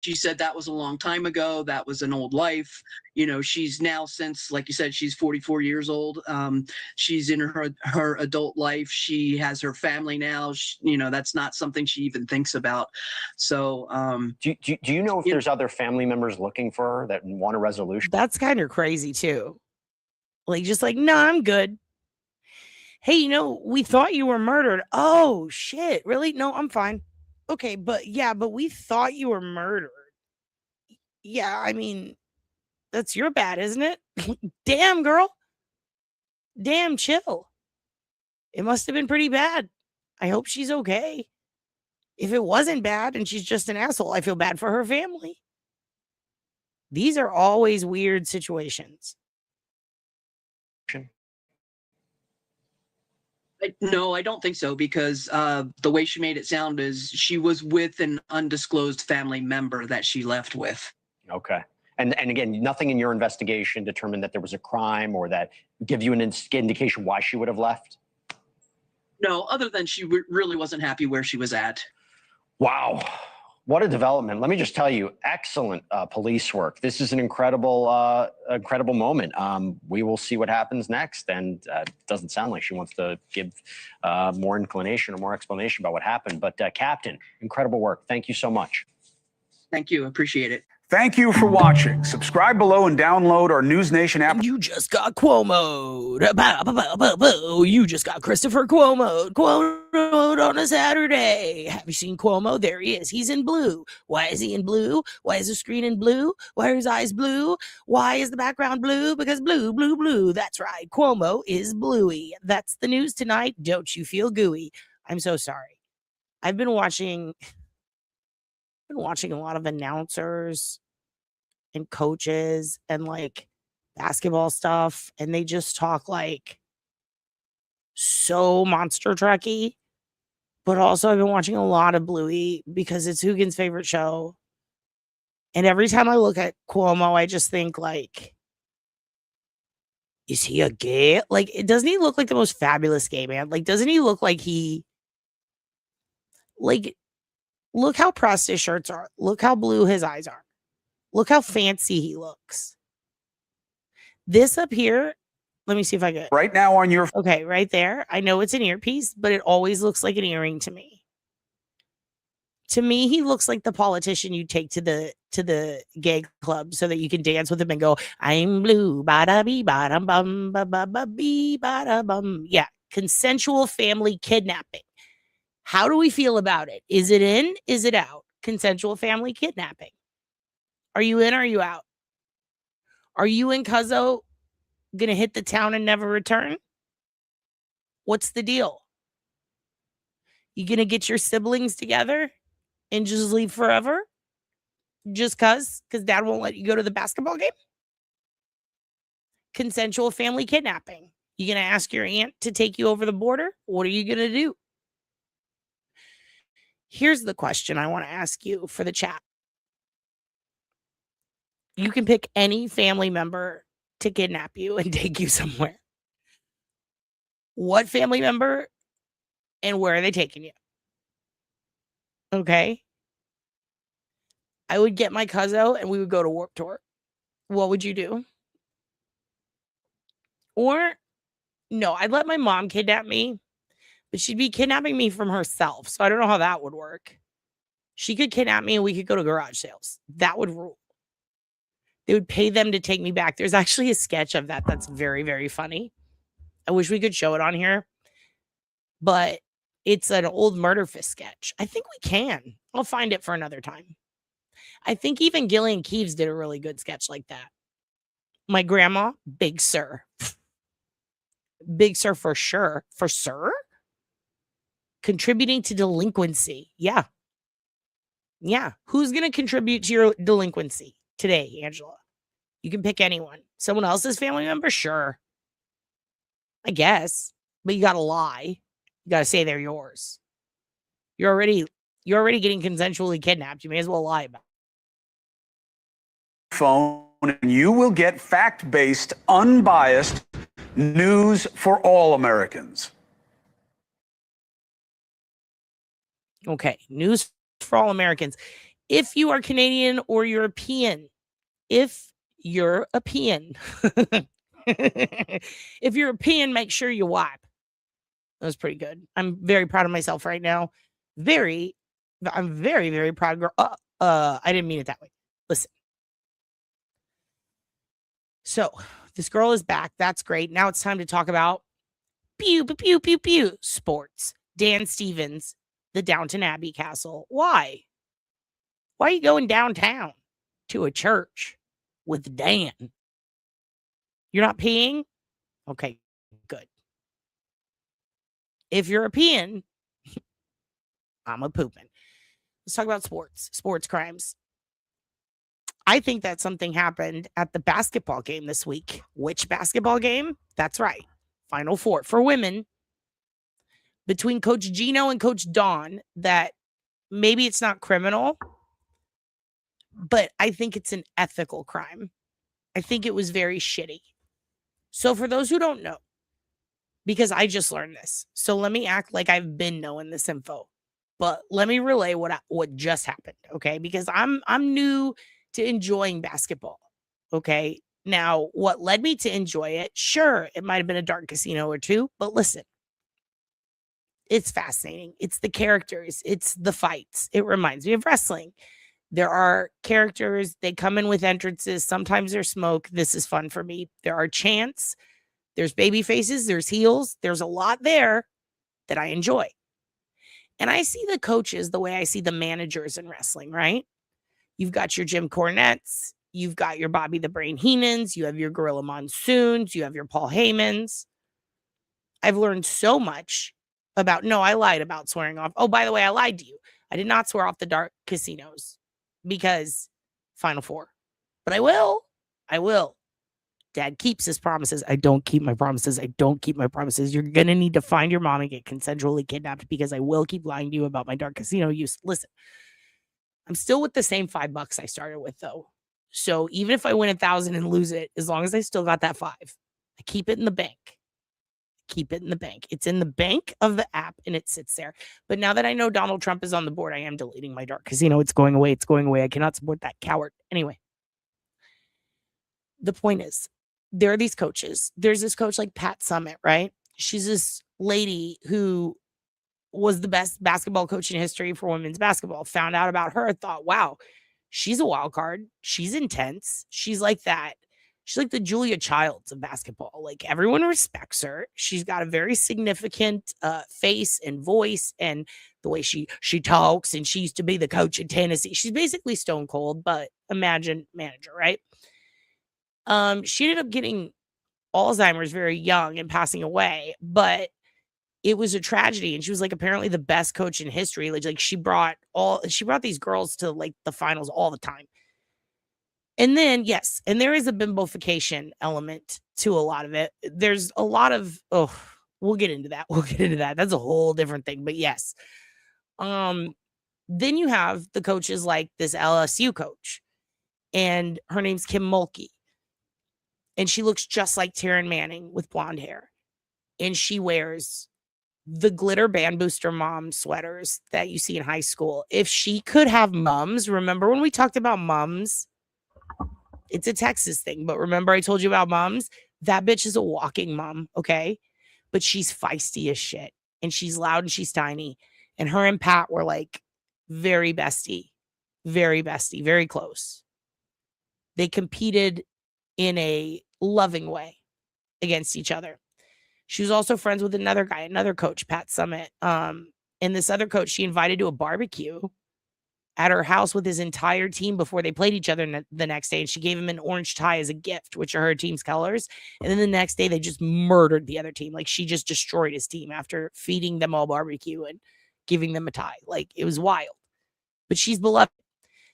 She said that was a long time ago. That was an old life. She's now, since, like you said, she's 44 years old. She's in her adult life. She has her family now. That's not something she even thinks about. So, do you know if there's other family members looking for her that want a resolution? That's kind of crazy too. Just like, no, I'm good. Hey, we thought you were murdered. Oh shit. Really? No, I'm fine. Okay, but we thought you were murdered. Yeah, I mean, that's your bad, isn't it? Damn, girl. Damn, chill. It must have been pretty bad. I hope she's okay. If it wasn't bad and she's just an asshole, I feel bad for her family. These are always weird situations. No, I don't think so, because the way she made it sound is she was with an undisclosed family member that she left with. Okay. And again, nothing in your investigation determined that there was a crime or that give you an indication why she would have left? No, other than she really wasn't happy where she was at. Wow. What a development. Let me just tell you, excellent police work. This is an incredible moment. We will see what happens next. And it doesn't sound like she wants to give more inclination or more explanation about what happened. But Captain, incredible work. Thank you so much. Thank you. Appreciate it. Thank you for watching. Subscribe below and download our News Nation app. You just got Cuomo'd. You just got Christopher Cuomo'd. Cuomo'd on a Saturday. Have you seen Cuomo? There he is. He's in blue. Why is he in blue? Why is the screen in blue? Why are his eyes blue? Why is the background blue? Because blue, blue, blue. That's right. Cuomo is bluey. That's the news tonight. Don't you feel gooey? I'm so sorry. I've been watching a lot of announcers and coaches and basketball stuff, and they just talk so monster trucky. But also I've been watching a lot of Bluey because it's Hugin's favorite show. And every time I look at Cuomo, I just think is he a gay? Doesn't he look like the most fabulous gay man? Doesn't he look like he look how pressed his shirts are. Look how blue his eyes are. Look how fancy he looks. This up here, let me see if I get right now on your... Okay, right there. I know it's an earpiece, but it always looks like an earring to me. To me, he looks like the politician you take to the gay club so that you can dance with him and go, I'm blue, bada bee, bada bum, ba ba ba bee, bada bum. Yeah, consensual family kidnapping. How do we feel about it? Is it in? Is it out? Consensual family kidnapping. Are you in or are you out? Are you and Cuzzo going to hit the town and never return? What's the deal? You going to get your siblings together and just leave forever? Just because dad won't let you go to the basketball game? Consensual family kidnapping. You going to ask your aunt to take you over the border? What are you going to do? Here's the question I want to ask you for the chat. You can pick any family member to kidnap you and take you somewhere. What family member and where are they taking you? Okay. I would get my cousin and we would go to Warped Tour. What would you do? Or No, I'd let my mom kidnap me, but she'd be kidnapping me from herself. So I don't know how that would work. She could kidnap me and we could go to garage sales. That would rule. They would pay them to take me back. There's actually a sketch of that that's very, very funny. I wish we could show it on here, but it's an old Murder Fist sketch. I think we can. I'll find it for another time. I think even Gillian Keeves did a really good sketch like that. My grandma, Big Sir. Big Sir for sure. For sir? Contributing to delinquency. Yeah. Yeah. Who's going to contribute to your delinquency today, Angela? You can pick anyone. Someone else's family member? Sure. I guess. But you got to lie. You got to say they're yours. You're already getting consensually kidnapped. You may as well lie about it. Phone, and you will get fact-based, unbiased news for all Americans. Okay. News for all Americans. If you are Canadian or European, if European, make sure you wipe. That was pretty good. I'm very proud of myself right now. I'm very, very proud. I didn't mean it that way. Listen. So this girl is back. That's great. Now it's time to talk about pew, pew, pew, pew, pew, sports. Dan Stevens, the Downton Abbey castle. Why? Why are you going downtown to a church with Dan? You're not peeing? Okay, good. If you're a peeing, I'm a pooping. Let's talk about sports crimes. I think that something happened at the basketball game this week. Which basketball game? That's right. Final Four for women between Coach Gino and Coach Dawn, that maybe it's not criminal, but I think it's an ethical crime. I think it was very shitty. So for those who don't know, because I just learned this, so let me act like I've been knowing this info, but let me relay what just happened, okay? Because I'm new to enjoying basketball, okay? Now, what led me to enjoy it? Sure, it might have been a dark casino or two, but listen, it's fascinating. It's the characters. It's the fights. It reminds me of wrestling. There are characters. They come in with entrances. Sometimes there's smoke. This is fun for me. There are chants. There's baby faces. There's heels. There's a lot there that I enjoy. And I see the coaches the way I see the managers in wrestling, right? You've got your Jim Cornettes. You've got your Bobby the Brain Heenans. You have your Gorilla Monsoons. You have your Paul Heymans. I've learned so much about, no, I lied about swearing off. Oh, by the way, I lied to you. I did not swear off the dark casinos because Final Four. But I will. Dad keeps his promises. I don't keep my promises. You're going to need to find your mom and get consensually kidnapped because I will keep lying to you about my dark casino use. Listen, I'm still with the same $5 I started with, though. So even if I win 1,000 and lose it, as long as I still got that 5, I keep it in the bank. It's in the bank of the app and it sits there. But now that I know Donald Trump is on the board, I am deleting my dark casino. It's going away. I cannot support that coward. Anyway, the point is, there are these coaches. There's this coach like Pat Summitt, right? She's this lady who was the best basketball coach in history for women's basketball. Found out about her, thought, wow, she's a wild card. She's intense. She's like that. She's like the Julia Childs of basketball. Like, everyone respects her. She's got a very significant face and voice, and the way she talks, and she used to be the coach in Tennessee. She's basically Stone Cold, but imagine manager, right? She ended up getting Alzheimer's very young and passing away, but it was a tragedy. And she was like apparently the best coach in history. Like she brought these girls to like the finals all the time. And then, yes, and there is a bimbofication element to a lot of it. There's a lot of, we'll get into that. That's a whole different thing. But yes. Then you have the coaches like this LSU coach, and her name's Kim Mulkey. And she looks just like Taryn Manning with blonde hair. And she wears the glitter band booster mom sweaters that you see in high school. If she could have mums, remember when we talked about mums? It's a Texas thing, but remember I told you about mums? That bitch is a walking mom, okay? but she's feisty as shit. And she's loud and she's tiny. And her and Pat were like very bestie, very close. They competed in a loving way against each other. She was also friends with another guy, another coach, Pat Summit. And this other coach she invited to a barbecue at her house with his entire team before they played each other the next day. And she gave him an orange tie as a gift, which are her team's colors. And then the next day, they just murdered the other team. Like, she just destroyed his team after feeding them all barbecue and giving them a tie. Like, it was wild. But she's beloved.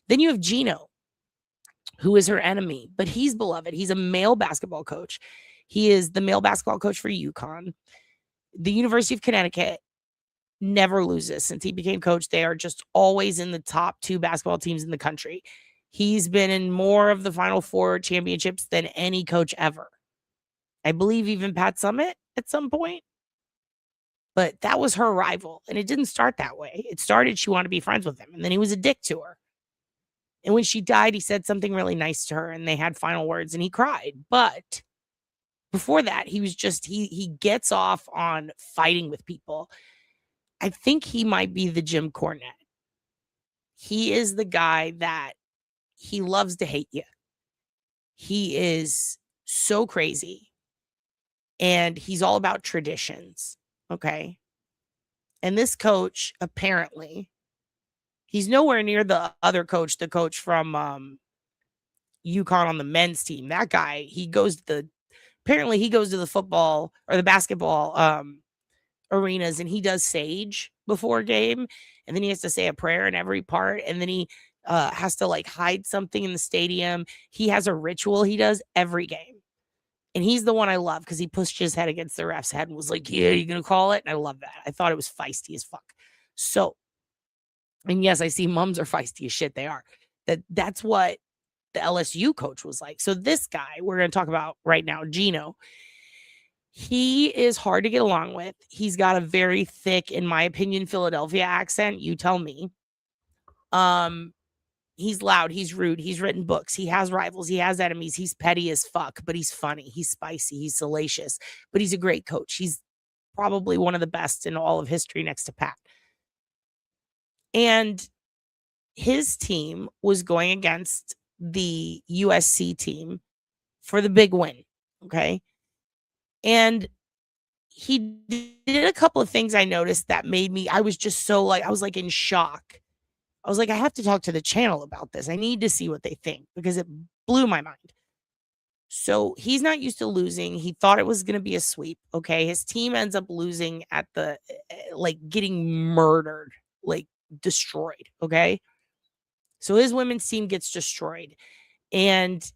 Then you have Gino, who is her enemy, but he's beloved. He's a male basketball coach. He is the male basketball coach for UConn. The University of Connecticut never loses since he became coach. They are just always in the top 2 basketball teams in the country. He's been in more of the Final Four championships than any coach ever. I believe even Pat Summit at some point. But that was her rival. And it didn't start that way. It started she wanted to be friends with him. And then he was a dick to her. And when she died, he said something really nice to her. And they had final words and he cried. But before that, he was just, he gets off on fighting with people. I think he might be the Jim Cornette. He is the guy that he loves to hate you. He is so crazy. And he's all about traditions. Okay. And this coach, apparently, he's nowhere near the other coach, the coach from UConn on the men's team. That guy, apparently he goes to the football or the basketball arenas and he does sage before a game, and then he has to say a prayer in every part, and then he has to like hide something in the stadium. He has a ritual he does every game, and he's the one I love because he pushed his head against the ref's head and was like, yeah, you gonna call it? And I love that. I thought it was feisty as fuck. So, and yes, I see mums are feisty as shit. They are. That's what the LSU coach was like. So this guy we're going to talk about right now, Gino, he is hard to get along with. He's got a very thick, in my opinion, Philadelphia accent. You tell me. He's loud. He's rude. He's written books. He has rivals. He has enemies. He's petty as fuck, but he's funny. He's spicy. He's salacious, but he's a great coach. He's probably one of the best in all of history next to Pat. And his team was going against the USC team for the big win. Okay. And he did a couple of things I noticed that made me, I was just so like, I was like in shock. I was like, I have to talk to the channel about this. I need to see what they think because it blew my mind. So he's not used to losing. He thought it was going to be a sweep. Okay. His team ends up losing at the, like getting murdered, like destroyed. Okay. So his women's team gets destroyed. And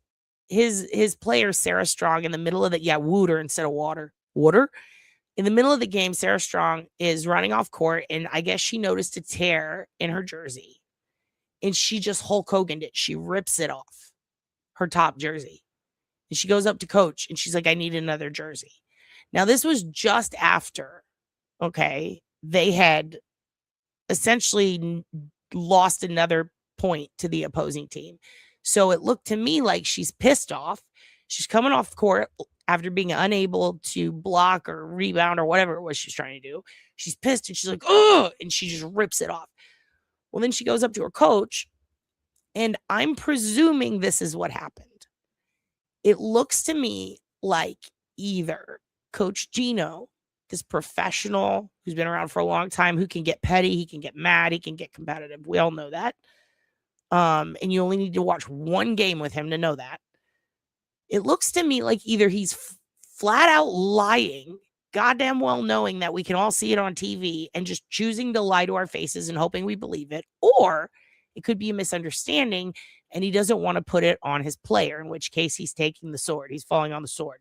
his player, Sarah Strong, in the middle of the, water instead of water. In the middle of the game, Sarah Strong is running off court, and I guess she noticed a tear in her jersey. And she just Hulk Hogan'd it. She rips it off, her top jersey. And she goes up to coach, and she's like, I need another jersey. Now, this was just after, okay, they had essentially lost another point to the opposing team. So it looked to me like she's pissed off. She's coming off court after being unable to block or rebound or whatever it was she's trying to do. She's pissed and she's like, oh, and she just rips it off. Well, then she goes up to her coach, and I'm presuming this is what happened. It looks to me like either Coach Gino, this professional who's been around for a long time, who can get petty, he can get mad, he can get competitive. We all know that. And you only need to watch one game with him to know that. It looks to me like either he's flat out lying, goddamn well knowing that we can all see it on TV and just choosing to lie to our faces and hoping we believe it, or it could be a misunderstanding and he doesn't want to put it on his player, in which case he's taking the sword. He's falling on the sword.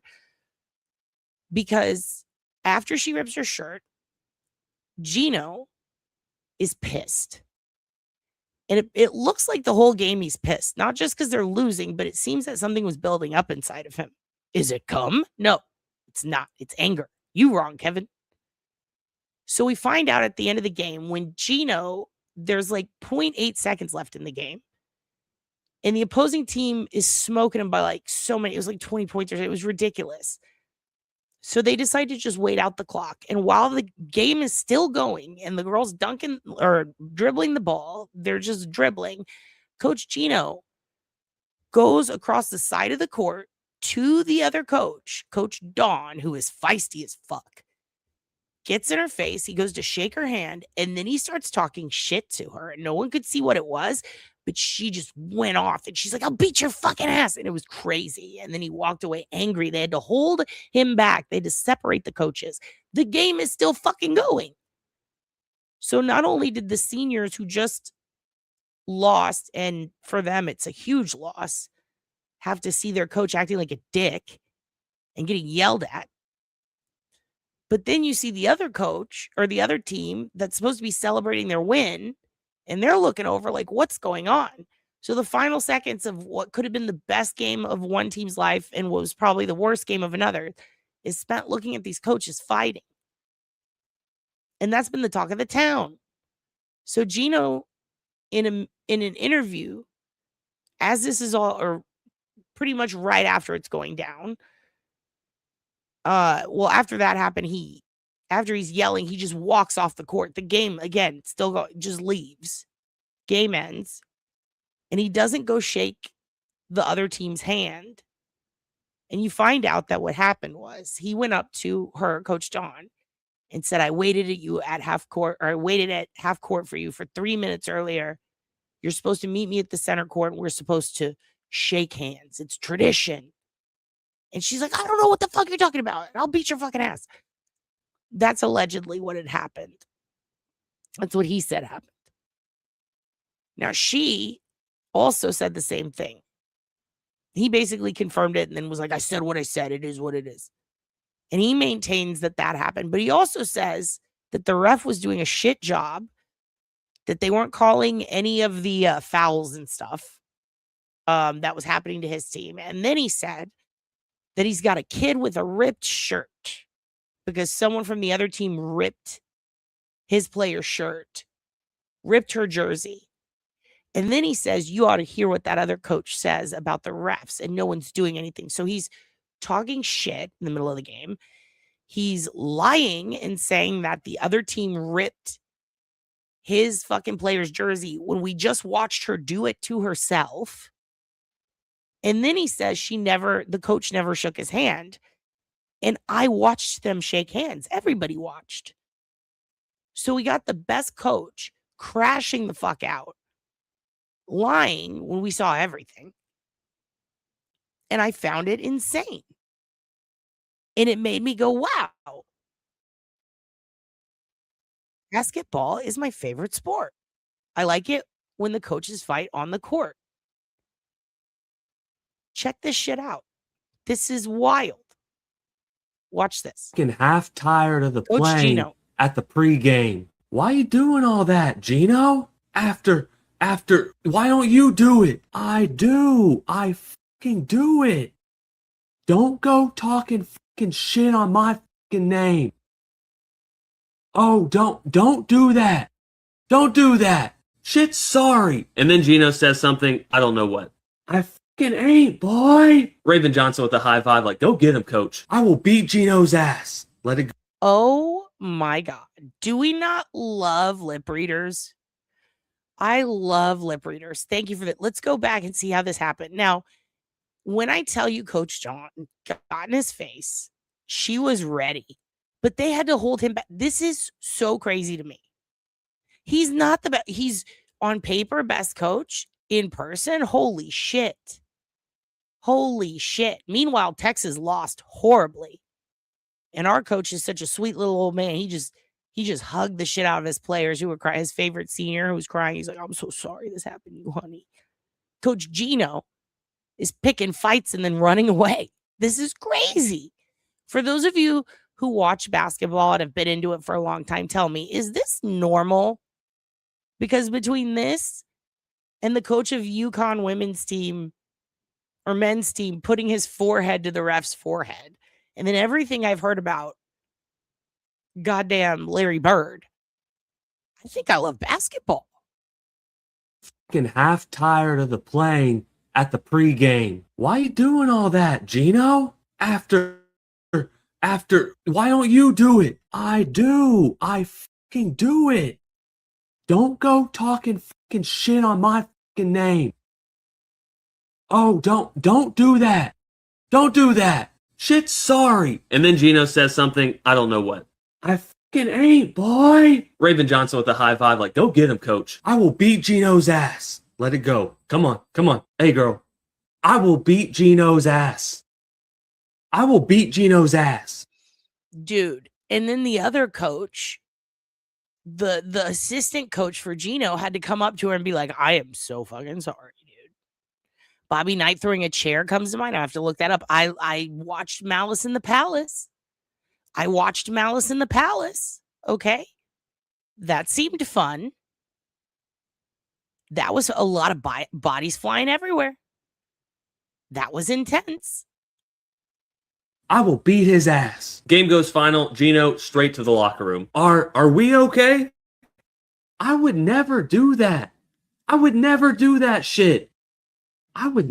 Because after she rips her shirt, Gino is pissed. And it looks like the whole game he's pissed, not just because they're losing, but it seems that something was building up inside of him. Is it cum? No, it's not. It's anger. You wrong, Kevin. So we find out at the end of the game when Gino, there's like 0.8 seconds left in the game. And the opposing team is smoking him by like so many. It was like 20 points. It was ridiculous. So they decide to just wait out the clock. And while the game is still going and the girls dunking or dribbling the ball, they're just dribbling. Coach Gino goes across the side of the court to the other coach, Coach Dawn, who is feisty as fuck. Gets in her face. He goes to shake her hand, and then he starts talking shit to her. And no one could see what it was, but she just went off. And she's like, I'll beat your fucking ass. And it was crazy. And then he walked away angry. They had to hold him back. They had to separate the coaches. The game is still fucking going. So not only did the seniors who just lost, and for them it's a huge loss, have to see their coach acting like a dick and getting yelled at, but then you see the other coach or the other team that's supposed to be celebrating their win, and they're looking over like, what's going on? So the final seconds of what could have been the best game of one team's life and what was probably the worst game of another is spent looking at these coaches fighting. And that's been the talk of the town. So Gino, in an interview, as this is all, or pretty much right after it's going down, well, after that happened, after he's yelling, he just walks off the court. The game, again, just leaves. Game ends. And he doesn't go shake the other team's hand. And you find out that what happened was he went up to her, Coach Dawn, and said, I waited at half court for you for 3 minutes earlier. You're supposed to meet me at the center court, and we're supposed to shake hands. It's tradition. And she's like, I don't know what the fuck you're talking about. I'll beat your fucking ass. That's allegedly what had happened. That's what he said happened. Now, she also said the same thing. He basically confirmed it and then was like, I said what I said. It is what it is. And he maintains that happened. But he also says that the ref was doing a shit job, that they weren't calling any of the fouls and stuff that was happening to his team. And then he said that he's got a kid with a ripped shirt because someone from the other team ripped his player's shirt, ripped her jersey. And then he says, you ought to hear what that other coach says about the refs, and no one's doing anything. So he's talking shit in the middle of the game. He's lying and saying that the other team ripped his fucking player's jersey when we just watched her do it to herself. And then he says the coach never shook his hand. And I watched them shake hands. Everybody watched. So we got the best coach crashing the fuck out, lying when we saw everything. And I found it insane. And it made me go, wow. Basketball is my favorite sport. I like it when the coaches fight on the court. Check this shit out. This is wild. Watch this. Fucking half tired of the Coach playing Gino. at the pregame. Why you doing all that, Gino? After, why don't you do it? I do. I fucking do it. Don't go talking fucking shit on my fucking name. Oh, don't do that. Don't do that. Shit, sorry. And then Gino says something, I don't know what. I fucking ain't, boy. Raven Johnson with a high five, like, go get him, coach. I will beat Gino's ass. Let it go. Oh my God. Do we not love lip readers? I love lip readers. Thank you for that. Let's go back and see how this happened. Now, when I tell you Coach John got in his face, she was ready, but they had to hold him back. This is so crazy to me. He's not the best. He's on paper best coach. In person, holy shit. Holy shit. Meanwhile, Texas lost horribly. And our coach is such a sweet little old man. He just hugged the shit out of his players who were crying. His favorite senior who was crying. He's like, I'm so sorry this happened to you, honey. Coach Gino is picking fights and then running away. This is crazy. For those of you who watch basketball and have been into it for a long time, tell me, is this normal? Because between this and the coach of UConn women's team or men's team putting his forehead to the ref's forehead, and then everything I've heard about goddamn Larry Bird, I think I love basketball. Fucking half tired of the playing at the pregame. Why you doing all that, Gino? After, why don't you do it? I do. I fucking do it. Don't go talking fucking shit on my fucking name. Oh, don't do that. Don't do that. Shit, sorry. And then Gino says something, I don't know what. I fucking ain't, boy. Raven Johnson with a high five, like, go get him, coach. I will beat Gino's ass. Let it go. Come on, come on. Hey, girl. I will beat Gino's ass. I will beat Gino's ass. Dude. And then the other coach, the assistant coach for Gino, had to come up to her and be like, I am so fucking sorry, dude. Bobby Knight throwing a chair comes to mind. I have to look that up. I watched Malice in the Palace. Okay. That seemed fun. That was a lot of bodies flying everywhere. That was intense. I will beat his ass. Game goes final. Gino straight to the locker room. Are we okay? I would never do that. I would never do that shit. What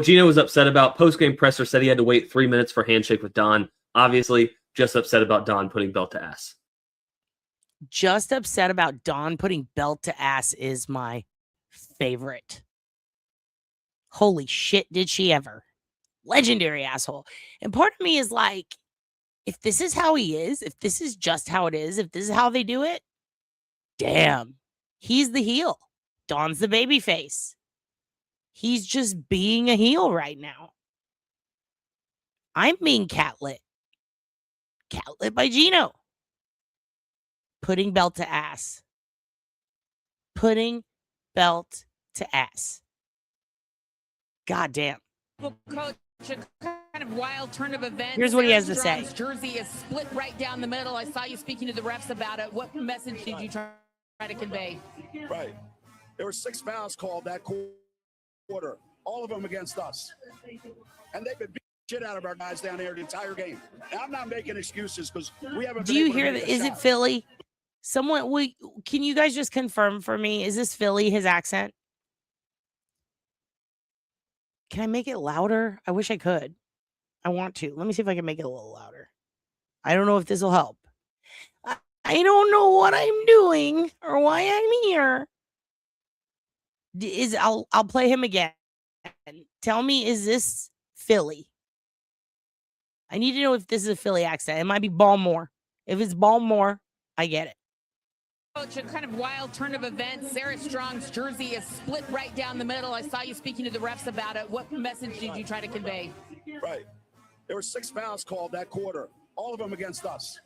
Gino was upset about, post-game presser said he had to wait 3 minutes for handshake with Don. Obviously, just upset about Don putting belt to ass. Just upset about Don putting belt to ass is my favorite. Holy shit, did she ever. Legendary asshole. And part of me is like, if this is how he is, if this is just how it is, if this is how they do it, damn, he's the heel. Don's the baby face. He's just being a heel right now. I'm being catlit. Catlit by Gino. Putting belt to ass. Putting belt to ass. God damn. Coach, a kind of wild turn of events. Here's what he has to say. Jersey is split right down the middle. I saw you speaking to the refs about it. What message did you try to convey? Right. There were 6 fouls called that quarter, all of them against us. And they've been beating shit out of our guys down there the entire game. And I'm not making excuses because we haven't. Do you hear that? Is it Philly? Can you guys just confirm for me? Is this Philly, his accent? Can I make it louder? I wish I could. I want to. Let me see if I can make it a little louder. I don't know if this will help. I don't know what I'm doing or why I'm here. I'll play him again. Tell me, is this Philly? I need to know if this is a Philly accent. It might be Baltimore. If it's Baltimore, I get it. Coach, a kind of wild turn of events. Sarah Strong's jersey is split right down the middle. I saw you speaking to the refs about it. What message did you try to convey? Right. There were 6 fouls called that quarter, all of them against us.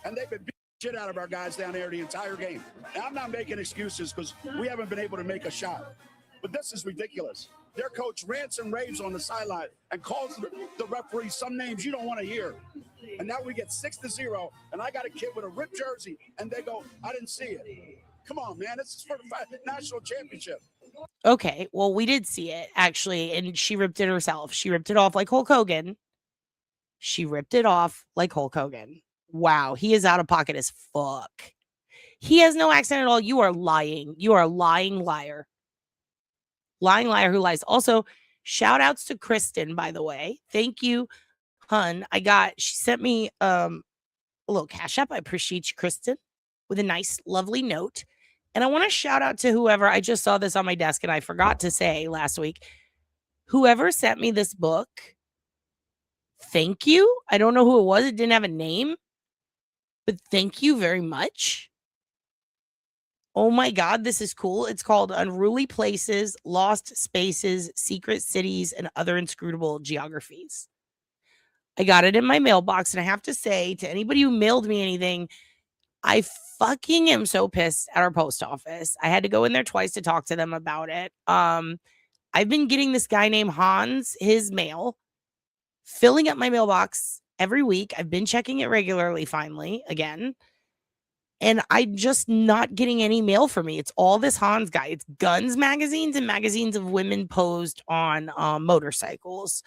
And they've been beating shit out of our guys down there the entire game. And I'm not making excuses because we haven't been able to make a shot. But this is ridiculous. Their coach rants and raves on the sideline and calls the referee some names you don't want to hear. And now we get 6-0, and I got a kid with a ripped jersey, and they go, I didn't see it. Come on, man. This is for the national championship. Okay, well, we did see it, actually, and she ripped it herself. She ripped it off like Hulk Hogan. Wow, he is out of pocket as fuck. He has no accent at all. You are lying. You are a lying liar. Lying liar who lies. Also, shout outs to Kristen, by the way. Thank you, hun. She sent me a little cash app. I appreciate you, Kristen, with a nice, lovely note. And I want to shout out to whoever, I just saw this on my desk and I forgot to say last week, whoever sent me this book, thank you. I don't know who it was. It didn't have a name, but thank you very much. Oh my God, this is cool. It's called Unruly Places, Lost Spaces, Secret Cities, and Other Inscrutable Geographies. I got it in my mailbox, and I have to say to anybody who mailed me anything, I fucking am so pissed at our post office. I had to go in there twice to talk to them about it. I've been getting this guy named Hans, his mail, filling up my mailbox every week. I've been checking it regularly, finally, again. And I'm just not getting any mail for me. It's all this Hans guy. It's guns magazines and magazines of women posed on motorcycles.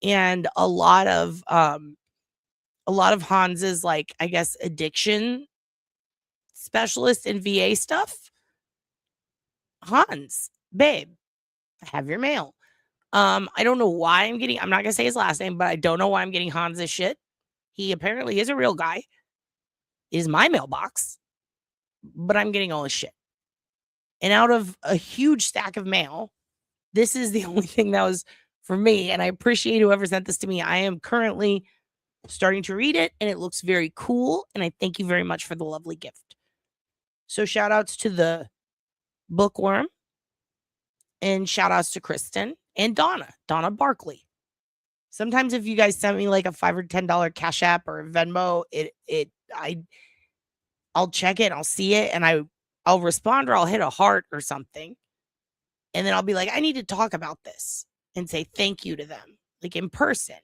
And a lot of Hans's, like, I guess, addiction specialist and VA stuff. Hans, babe, I have your mail. I don't know why I'm not going to say his last name, but I don't know why I'm getting Hans this shit. He apparently is a real guy. It is my mailbox, but I'm getting all his shit. And out of a huge stack of mail, this is the only thing that was for me. And I appreciate whoever sent this to me. I am currently starting to read it, and it looks very cool. And I thank you very much for the lovely gift. So shout outs to the bookworm, and shout outs to Kristen and Donna Barkley. Sometimes if you guys send me like a $5 or $10 Cash App or Venmo, I'll check it, I'll see it, and I'll respond, or I'll hit a heart or something. And then I'll be like, I need to talk about this and say thank you to them, like in person.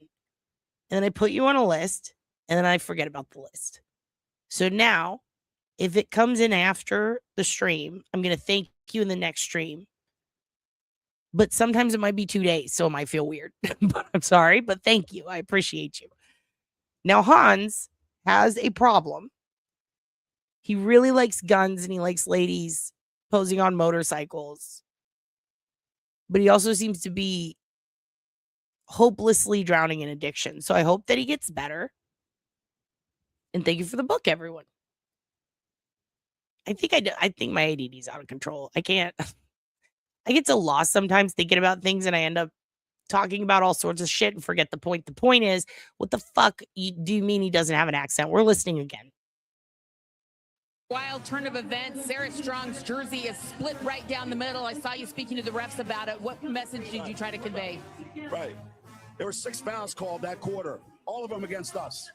And then I put you on a list, and then I forget about the list. So now, if it comes in after the stream, I'm going to thank you in the next stream. But sometimes it might be 2 days, so it might feel weird. But I'm sorry, but thank you. I appreciate you. Now, Hans has a problem. He really likes guns, and he likes ladies posing on motorcycles. But he also seems to be hopelessly drowning in addiction. So I hope that he gets better. And thank you for the book, everyone. I think my ADD is out of control. I get so lost sometimes thinking about things, and I end up talking about all sorts of shit and forget the point. The point is, what the fuck do you mean he doesn't have an accent? We're listening again. Wild turn of events. Sarah Strong's jersey is split right down the middle. I saw you speaking to the refs about it. What message did you try to convey? Right. There were 6 fouls called that quarter, all of them against us.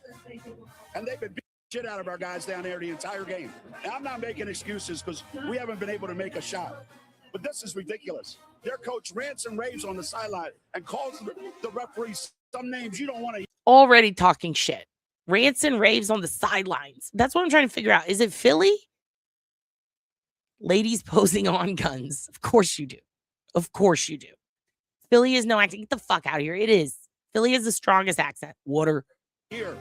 And they've been beating the shit out of our guys down there the entire game. And I'm not making excuses because we haven't been able to make a shot. But this is ridiculous. Their coach rants and raves on the sideline and calls the referees some names you don't want to hear. Already talking shit. Rants and raves on the sidelines. That's what I'm trying to figure out. Is it Philly? Ladies posing on guns. Of course you do. Of course you do. Philly is no accent. Get the fuck out of here. It is. Philly is the strongest accent. Water. Here.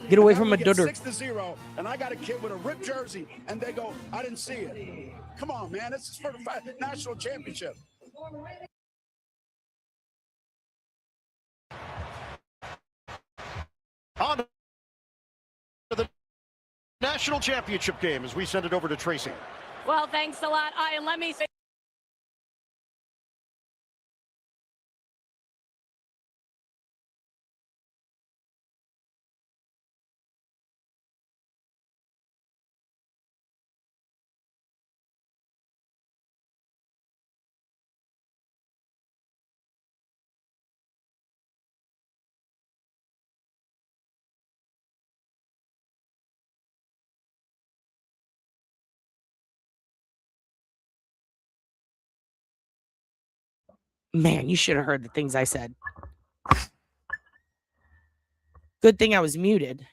Get away from a dutter. 6-0, and I got a kid with a ripped jersey, and they go, I didn't see it. Come on, man. This is for the national championship. On to the national championship game as we send it over to Tracy. Well, thanks a lot. And let me say, Man, you should have heard the things I said. Good thing I was muted.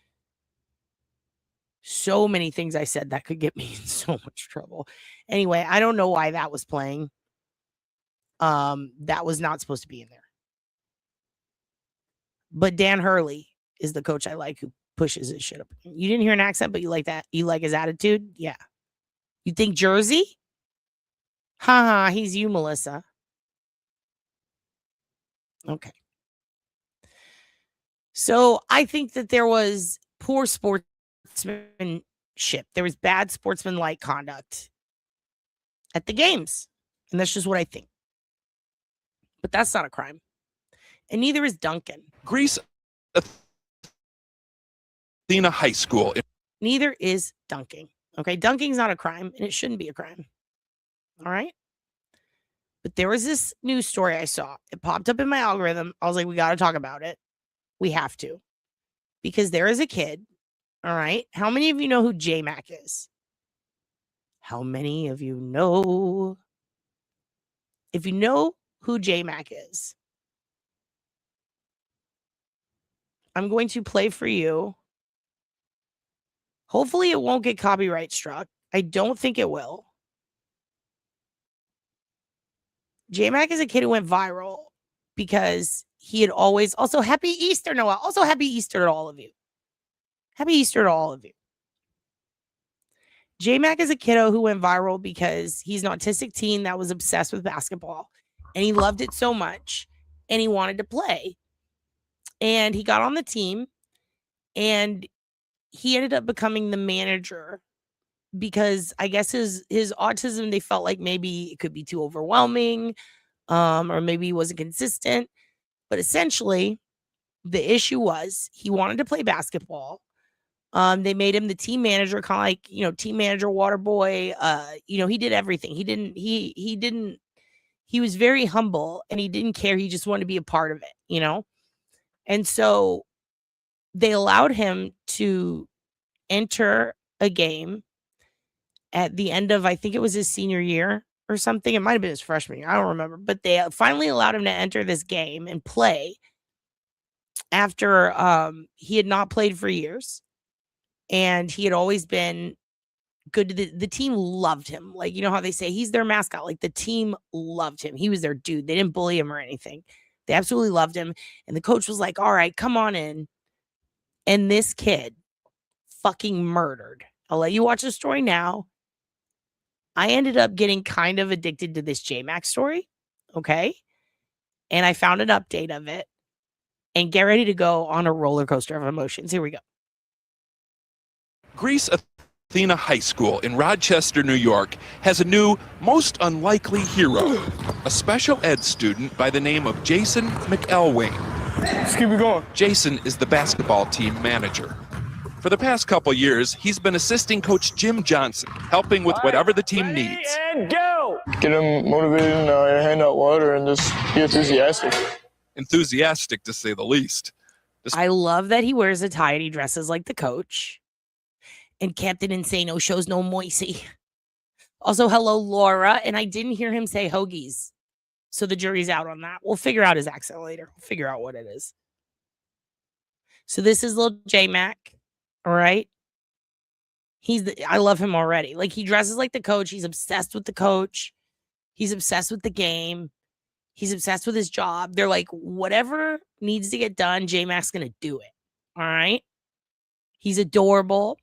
So many things I said that could get me in so much trouble. Anyway, I don't know why that was playing. That was not supposed to be in there. But Dan Hurley is the coach I like, who pushes his shit up. You didn't hear an accent, but you like that? You like his attitude? Yeah. You think Jersey? Haha, he's you, Melissa. Okay. So I think that there was poor sportsmanship. There was bad sportsmanlike conduct at the games. And that's just what I think. But that's not a crime. And neither is Duncan. Greece Athena High School. Neither is dunking. Okay. Dunking's not a crime, and it shouldn't be a crime. All right. But there was this news story I saw. It popped up in my algorithm. I was like, we got to talk about it. We have to. Because there is a kid. All right. How many of you know who J-Mac is? How many of you know? If you know who J-Mac is, I'm going to play for you. Hopefully it won't get copyright struck. I don't think it will. J-Mac is a kid who went viral because he had always... Also, happy Easter, Noah. Also, happy Easter to all of you. Happy Easter to all of you. J-Mac is a kiddo who went viral because he's an autistic teen that was obsessed with basketball. And he loved it so much and he wanted to play. And he got on the team, and he ended up becoming the manager because I guess his autism, they felt like maybe it could be too overwhelming, or maybe he wasn't consistent. But essentially, the issue was he wanted to play basketball. They made him the team manager, kind of like, team manager, water boy. He did everything. He was very humble, and he didn't care. He just wanted to be a part of it, And so they allowed him to enter a game at the end of, I think it was his senior year or something. It might have been his freshman year. I don't remember. But they finally allowed him to enter this game and play after he had not played for years. And he had always been good to the team. Loved him. Like, you know how they say he's their mascot. Like, the team loved him. He was their dude. They didn't bully him or anything. They absolutely loved him. And the coach was like, all right, come on in. And this kid fucking murdered. I'll let you watch the story now. I ended up getting kind of addicted to this J-Mac story. Okay. And I found an update of it. And get ready to go on a roller coaster of emotions. Here we go. Greece Athena High School in Rochester, New York, has a new, most unlikely hero, a special ed student by the name of Jason McElwain. Let's keep it going. Jason is the basketball team manager. For the past couple years, he's been assisting Coach Jim Johnson, helping with whatever the team needs. And go! Get him motivated and hand out water and just be enthusiastic. Enthusiastic, to say the least. I love that he wears a tie and he dresses like the coach. And Captain Insano shows no moisey. Also, hello, Laura. And I didn't hear him say hoagies. So the jury's out on that. We'll figure out his accent later. We'll figure out what it is. So this is little J-Mac. All right. I love him already. Like, he dresses like the coach. He's obsessed with the coach. He's obsessed with the game. He's obsessed with his job. They're like, whatever needs to get done, J-Mac's going to do it. All right. He's adorable.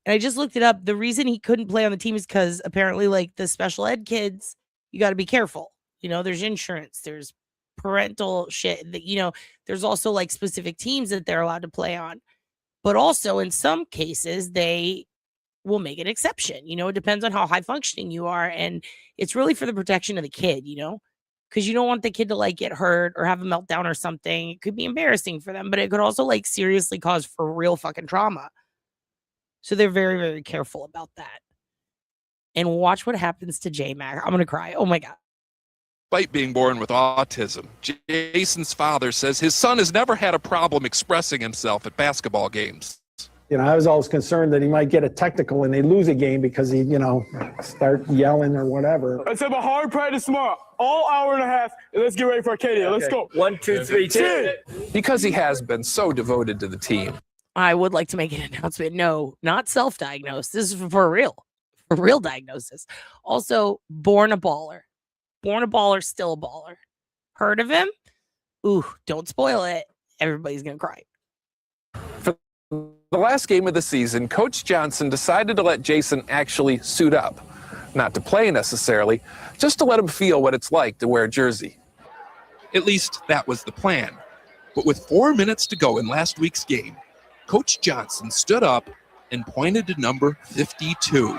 And I just looked it up. The reason he couldn't play on the team is because apparently, like, the special ed kids, you got to be careful. There's insurance, there's parental shit that, there's also like specific teams that they're allowed to play on. But also in some cases, they will make an exception. It depends on how high functioning you are. And it's really for the protection of the kid, because you don't want the kid to like get hurt or have a meltdown or something. It could be embarrassing for them, but it could also like seriously cause for real fucking trauma. So they're very, very careful about that. And watch what happens to J-Mac. I'm going to cry. Oh my God. Despite being born with autism, Jason's father says his son has never had a problem expressing himself at basketball games. I was always concerned that he might get a technical and they lose a game because he, start yelling or whatever. Let's have a hard practice tomorrow. All hour and a half. And let's get ready for Arcadia. Let's go. 1, 2, 3, 2. Because he has been so devoted to the team. I would like to make an announcement. No, not self-diagnosed. This is for real diagnosis. Also, born a baller. Born a baller, still a baller. Heard of him? Ooh, don't spoil it. Everybody's going to cry. For the last game of the season, Coach Johnson decided to let Jason actually suit up. Not to play necessarily, just to let him feel what it's like to wear a jersey. At least that was the plan. But with 4 minutes to go in last week's game, Coach Johnson stood up and pointed to number 52,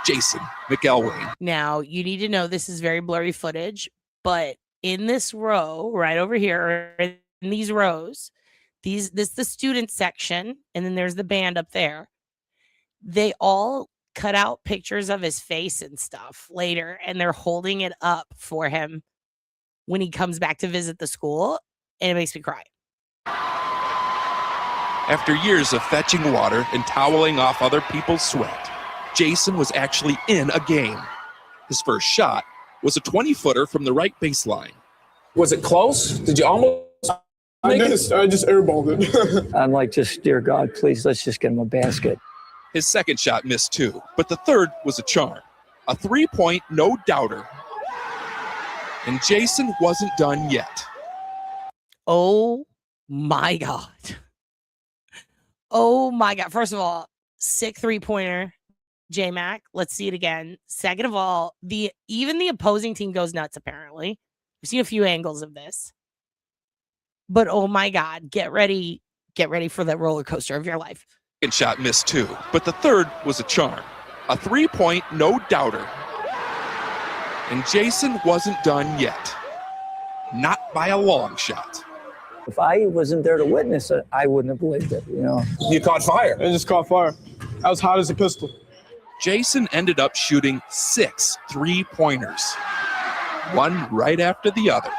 Jason McElwain. Now, you need to know this is very blurry footage, but in this row right over here, in these rows, this is the student section, and then there's the band up there. They all cut out pictures of his face and stuff later, and they're holding it up for him when he comes back to visit the school, and it makes me cry. After years of fetching water and toweling off other people's sweat, Jason was actually in a game. His first shot was a 20-footer from the right baseline. Was it close? Did you almost make it? I just airballed it. I'm like, just, dear God, please, let's just get him a basket. His second shot missed too, but the third was a charm. A 3-point no-doubter. And Jason wasn't done yet. Oh my God. Oh my God. First of all, sick 3-pointer, J-Mac. Let's see it again. Second of all, even the opposing team goes nuts, apparently. We've seen a few angles of this. But oh my God, get ready for that roller coaster of your life. Second shot missed too, but the third was a charm. A 3-point no-doubter. And Jason wasn't done yet. Not by a long shot. If I wasn't there to witness it, I wouldn't have believed it, you know. You caught fire. It just caught fire. I was hot as a pistol. Jason ended up shooting 6 3-pointers, one right after the other.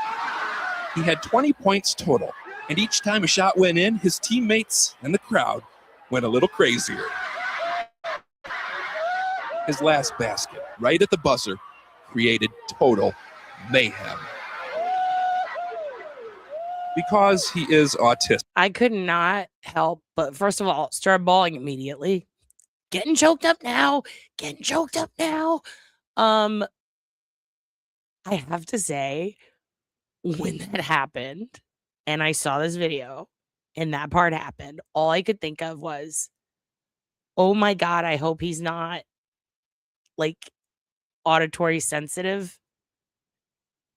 He had 20 points total, and each time a shot went in, his teammates and the crowd went a little crazier. His last basket, right at the buzzer, created total mayhem. Because he is autistic. I could not help but, first of all, start bawling immediately. Getting choked up now. I have to say, when that happened and I saw this video and that part happened, all I could think of was, oh my God, I hope he's not like auditory sensitive.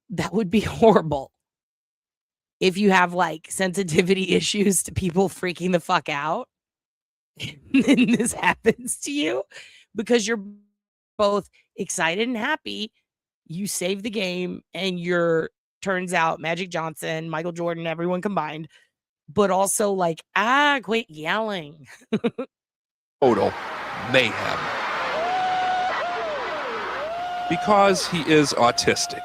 That would be horrible. If you have like sensitivity issues to people freaking the fuck out, and this happens to you because you're both excited and happy, you save the game and you're, turns out, Magic Johnson, Michael Jordan, everyone combined, but also like, quit yelling. Total mayhem. Because he is autistic.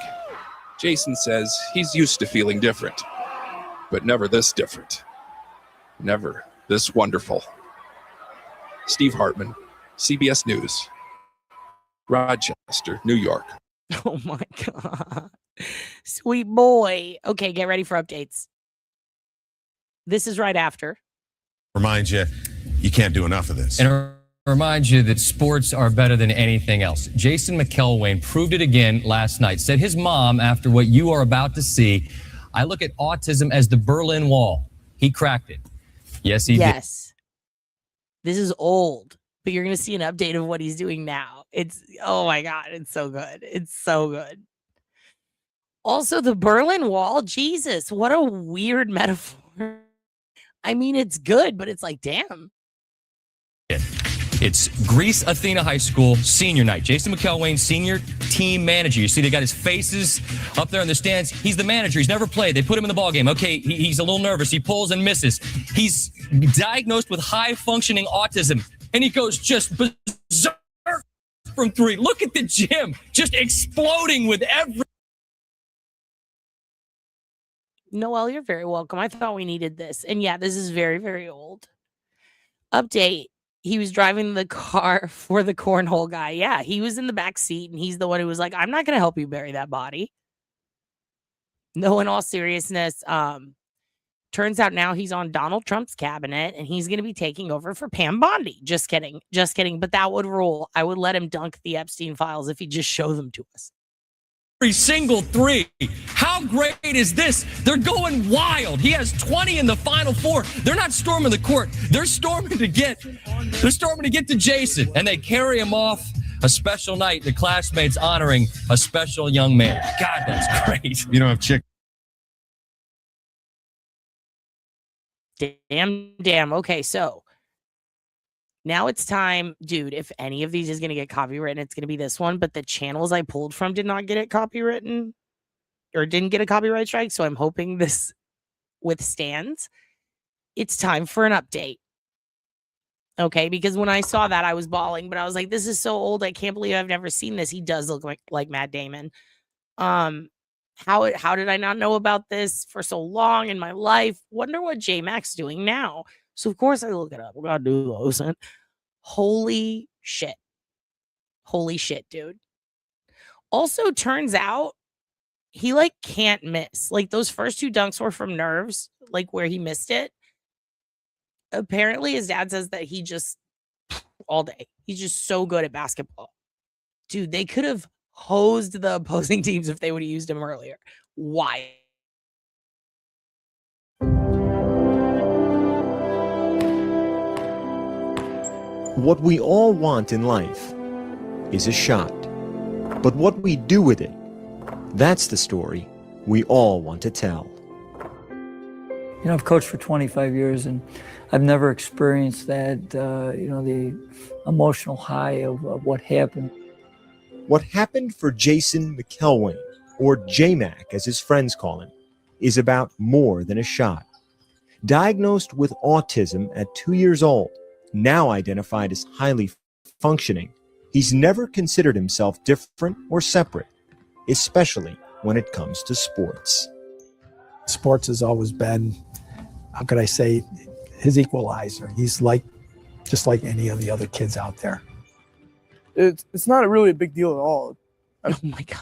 Jason says he's used to feeling different, but never this different. Never this wonderful. Steve Hartman, CBS News, Rochester, New York. Oh my God. Sweet boy. Okay, get ready for updates. This is right after. Remind you, you can't do enough of this. And remind you that sports are better than anything else. Jason McElwain proved it again last night. Said his mom, after what you are about to see, I look at autism as the Berlin Wall. He cracked it. Yes, he did. Yes. This is old, but you're going to see an update of what he's doing now. It's, oh my God, it's so good. It's so good. Also, the Berlin Wall, Jesus, what a weird metaphor. I mean, it's good, but it's like, damn. It's Greece Athena High School senior night. Jason McElwain, senior team manager. You see they got his faces up there in the stands. He's the manager. He's never played. They put him in the ball game. Okay, he's a little nervous. He pulls and misses. He's diagnosed with high-functioning autism, and he goes just berserk from 3. Look at the gym, just exploding with every... Noelle, you're very welcome. I thought we needed this. And yeah, this is very, very old. Update. He was driving the car for the cornhole guy. Yeah, he was in the back seat, and he's the one who was like, I'm not going to help you bury that body. No, in all seriousness, turns out now he's on Donald Trump's cabinet, and he's going to be taking over for Pam Bondi. Just kidding. Just kidding. But that would rule. I would let him dunk the Epstein files if he just show them to us. Every single 3. How great is this? They're going wild. He has 20 in the final 4. They're not storming the court. They're storming to get to Jason, and they carry him off. A special night. The classmates honoring a special young man. God, that's great. You don't have chick. Damn. Okay, so now it's time, dude, if any of these is going to get copywritten, it's going to be this one. But the channels I pulled from did not get it copywritten or didn't get a copyright strike. So I'm hoping this withstands. It's time for an update. Okay, because when I saw that, I was bawling. But I was like, this is so old. I can't believe I've never seen this. He does look like Matt Damon. How did I not know about this for so long in my life? Wonder what J-Mac's doing now. So, of course, I look it up. We're going to do those. And holy shit. Holy shit, dude. Also, turns out he, like, can't miss. Like, those first 2 dunks were from nerves, like, where he missed it. Apparently, his dad says that he just, all day, he's just so good at basketball. Dude, they could have hosed the opposing teams if they would have used him earlier. Why? What we all want in life is a shot. But what we do with it, that's the story we all want to tell. You know, I've coached for 25 years, and I've never experienced that, the emotional high of what happened. What happened for Jason McElwain, or J-Mac as his friends call him, is about more than a shot. Diagnosed with autism at 2 years old, now identified as highly functioning, he's never considered himself different or separate, especially when it comes to sports. Sports has always been, how could I say, his equalizer. He's just like any of the other kids out there. It's not really a big deal at all. Oh my God.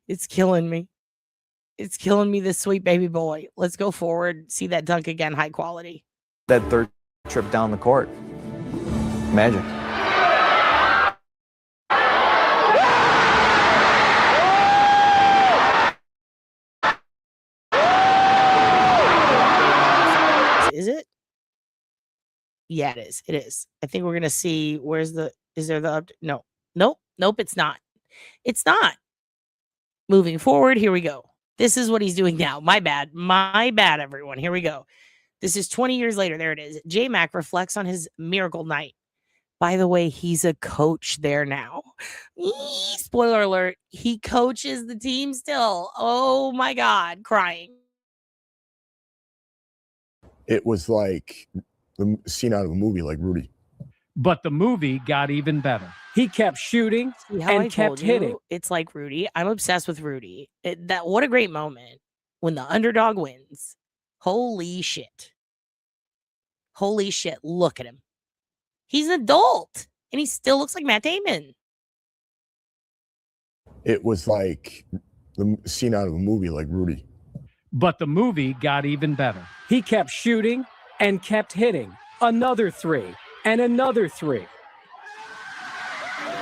It's killing me. It's killing me, this sweet baby boy. Let's go forward, see that dunk again, high quality. That third trip down the court. Magic. Is it? Yeah, it is. It is. I think we're going to see, is there the, no. Nope, it's not. It's not. Moving forward, here we go. This is what he's doing now. My bad, everyone. Here we go. This is 20 years later. There it is. J-Mac reflects on his miracle night. By the way, he's a coach there now. Spoiler alert. He coaches the team still. Oh my God, crying. It was like the scene out of a movie, like Rudy. But the movie got even better. He kept shooting and kept hitting. It's like Rudy. I'm obsessed with Rudy. What a great moment when the underdog wins. Holy shit. Holy shit. Look at him. He's an adult and he still looks like Matt Damon. It was like the scene out of a movie, like Rudy. But the movie got even better. He kept shooting and kept hitting. Another three and another three.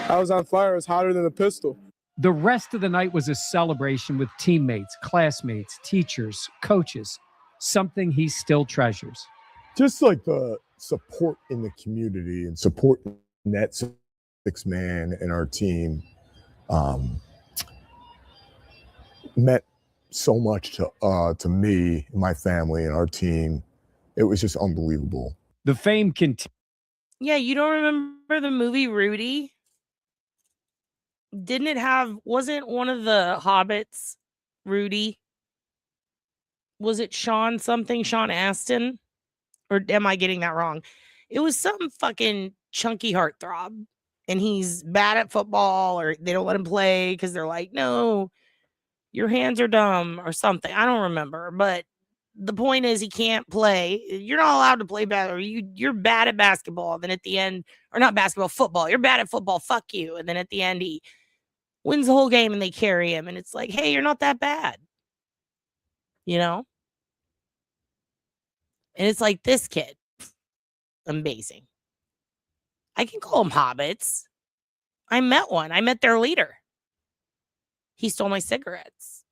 I was on fire. It was hotter than a pistol. The rest of the night was a celebration with teammates, classmates, teachers, coaches, something he still treasures. Just like the support in the community and support in that six man and our team meant so much to me, my family, and our team. It was just unbelievable. The fame continued. Yeah, you don't remember the movie Rudy? Wasn't one of the Hobbits Rudy? Was it Sean Astin? Or am I getting that wrong? It was some fucking chunky heartthrob. And he's bad at football, or they don't let him play because they're like, no, your hands are dumb or something. I don't remember. But the point is he can't play. You're not allowed to play bad, or you're bad at basketball. Then at the end, or not basketball, football. You're bad at football. Fuck you. And then at the end, he wins the whole game and they carry him. And it's like, hey, you're not that bad. You know? And it's like this kid. Amazing. I can call them hobbits. I met one. I met their leader. He stole my cigarettes.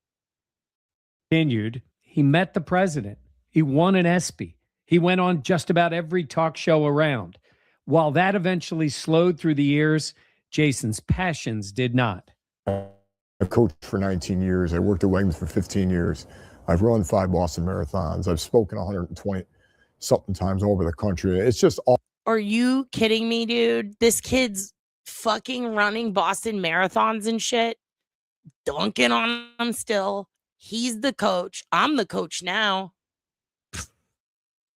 Continued. He met the president. He won an ESPY. He went on just about every talk show around. While that eventually slowed through the years, Jason's passions did not. I've coached for 19 years. I worked at Wegmans for 15 years. I've run 5 Boston marathons. I've spoken 120 something times over the country. It's just all. Are you kidding me, dude? This kid's fucking running Boston marathons and shit. Dunking on them still. He's the coach. I'm the coach now.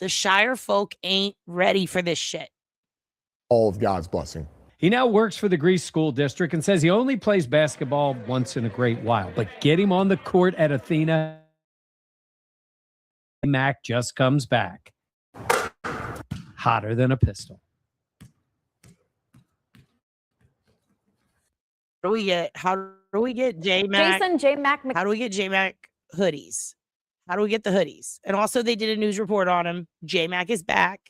The Shire folk ain't ready for this shit. All of God's blessing. He now works for the Greece School District and says he only plays basketball once in a great while. But get him on the court at Athena, Mac just comes back. Hotter than a pistol. How do we get J-Mac? Jason J-Mac. How do we get J-Mac hoodies? How do we get the hoodies? And also they did a news report on him. J-Mac is back.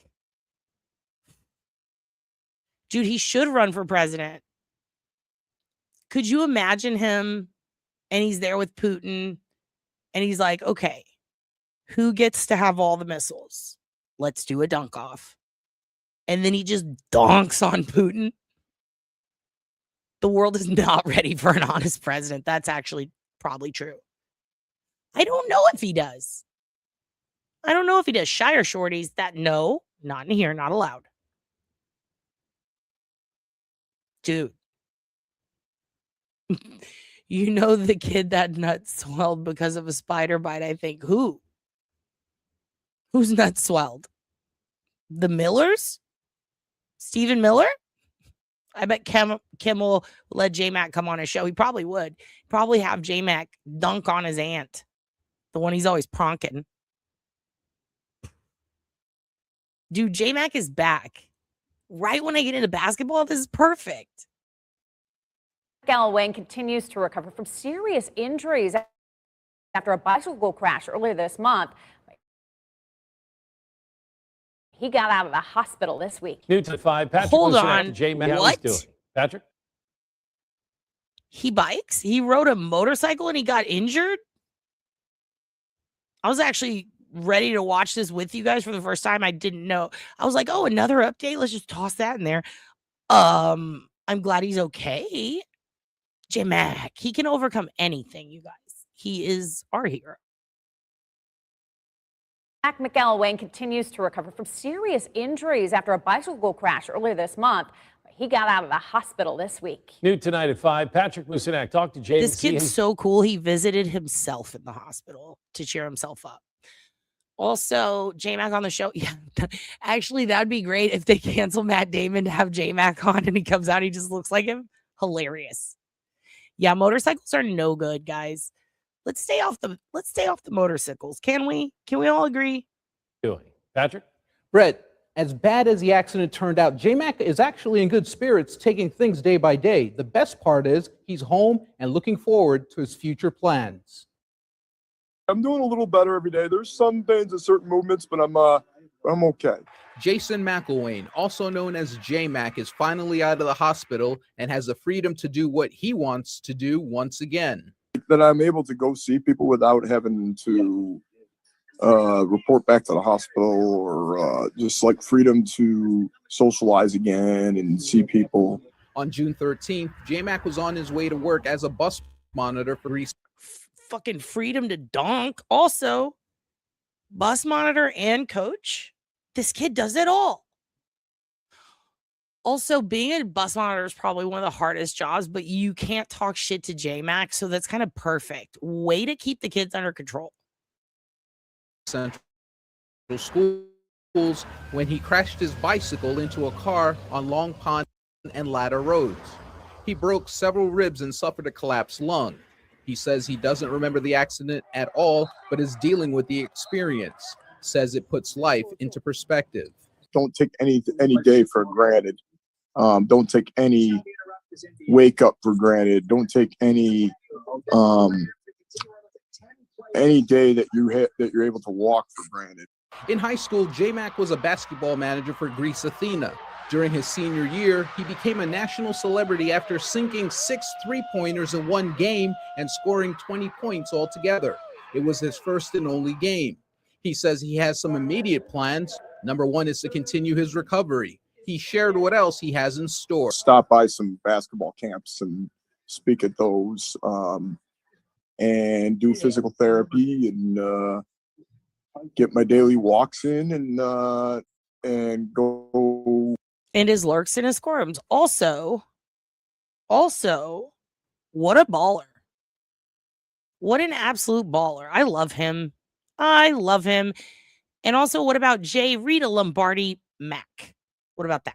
Dude, he should run for president. Could you imagine him and he's there with Putin and he's like, okay, who gets to have all the missiles? Let's do a dunk off. And then he just donks on Putin. The world is not ready for an honest president. That's actually probably true. I don't know if he does. I don't know if he does Shire Shorties. No, not in here, not allowed. Dude. You know the kid that nut swelled because of a spider bite, I think. Who? Whose nut swelled? The Millers? Stephen Miller? I bet Kimmel would let J-Mac come on his show. He probably would. Probably have J-Mac dunk on his aunt. The one he's always pronking. Dude, J-Mac is back. Right when I get into basketball, this is perfect. Wayne continues to recover from serious injuries after a bicycle crash earlier this month. He got out of the hospital this week. New to 5. Patrick, hold on. What? Doing. Patrick? He bikes? He rode a motorcycle and he got injured? I was actually ready to watch this with you guys for the first time. I didn't know. I was like, oh, another update. Let's just toss that in there. I'm glad he's okay. J-Mac, he can overcome anything, you guys. He is our hero. Jack McElwain continues to recover from serious injuries after a bicycle crash earlier this month. He got out of the hospital this week. New tonight at 5. Patrick Mucinak talked to James. This kid's so cool. He visited himself in the hospital to cheer himself up. Also, J-Mac on the show. Yeah, actually, that'd be great if they cancel Matt Damon to have J-Mac on and he comes out. He just looks like him. Hilarious. Yeah, motorcycles are no good, guys. Let's stay off the motorcycles. Can we? Can we all agree? Doing. Patrick? Brett, as bad as the accident turned out, J-Mac is actually in good spirits, taking things day by day. The best part is he's home and looking forward to his future plans. I'm doing a little better every day. There's some pains at certain movements, but I'm okay. Jason McElwain, also known as J-Mac, is finally out of the hospital and has the freedom to do what he wants to do once again. That I'm able to go see people without having to report back to the hospital, or just like freedom to socialize again and see people. On June 13th, J-Mac was on his way to work as a bus monitor for fucking freedom to donk. Also, bus monitor and coach. This kid does it all. Also, being a bus monitor is probably one of the hardest jobs, but you can't talk shit to J-Mac, so that's kind of perfect. Way to keep the kids under control. Central schools when he crashed his bicycle into a car on Long Pond and Ladder Roads. He broke several ribs and suffered a collapsed lung. He says he doesn't remember the accident at all, but is dealing with the experience. Says it puts life into perspective. Don't take any day for granted. Don't take any wake up for granted. Don't take any day that you're able to walk for granted. In high school, J-Mac was a basketball manager for Greece Athena. During his senior year, he became a national celebrity after sinking 6 3-pointers in one game and scoring 20 points altogether. It was his first and only game. He says he has some immediate plans. Number one is to continue his recovery. He shared what else he has in store. Stop by some basketball camps and speak at those, and do physical therapy and get my daily walks in and go. And his lurks and his squirms. Also, what a baller. What an absolute baller. I love him. And also, what about J. Rita Lombardi Mac? What about that?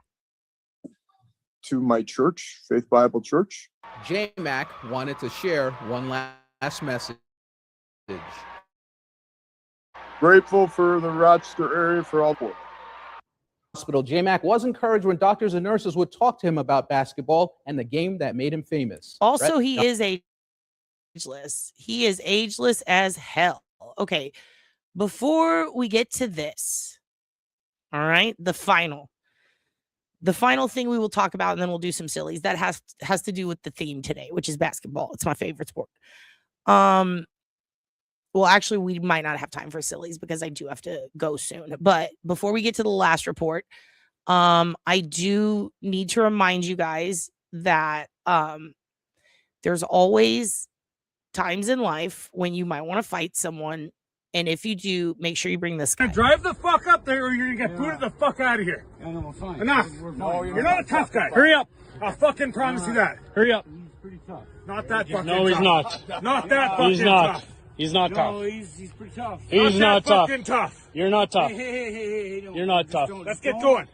To my church, Faith Bible Church. J-Mac wanted to share one last message. Grateful for the Rochester area for all the hospital. J-Mac was encouraged when doctors and nurses would talk to him about basketball and the game that made him famous. Also, he is ageless. He is ageless as hell. Okay, before we get to this, all right, the final thing we will talk about, and then we'll do some sillies that has to do with the theme today, which is basketball. It's my favorite sport. Well, actually, we might not have time for sillies because I do have to go soon. But before we get to the last report, I do need to remind you guys that there's always times in life when you might want to fight someone And if you do, make sure you bring this guy. Drive the fuck up there or you're going to get booted the fuck out of here. Yeah, no, fine. Enough. No, you're not a tough guy. Hurry up. I'll fucking promise you that. Hurry up. He's pretty tough. Not that fucking tough. No, he's not. Not that fucking tough. He's not tough. No, he's pretty tough. He's not tough. Fucking tough. You're not tough. Hey, You're not tough. Let's get going.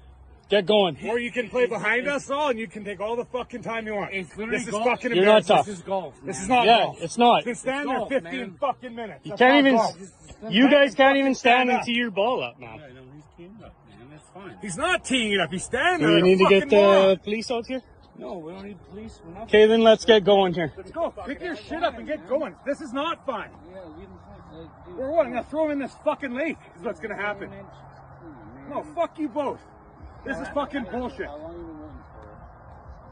Get going. Or you can play behind us all and you can take all the fucking time you want. This is golf. fucking You're not embarrassing. tough. This is golf. This is not Yeah, golf. it's not. You can stand there 15 fucking minutes. You That's can't not even. golf. You guys can't even stand and tee your ball up now. Yeah, no, he's teeing it up, man. That's fine. He's not teeing it up. He's standing Do there. we need to get the moron. police out here? No, we don't need police. We're not. Okay, then let's get going here. Let's go. Pick your shit up and get going. This is not fun. We're what? I'm gonna throw him in this fucking lake. Is what's gonna happen. No, fuck you both. This is fucking bullshit.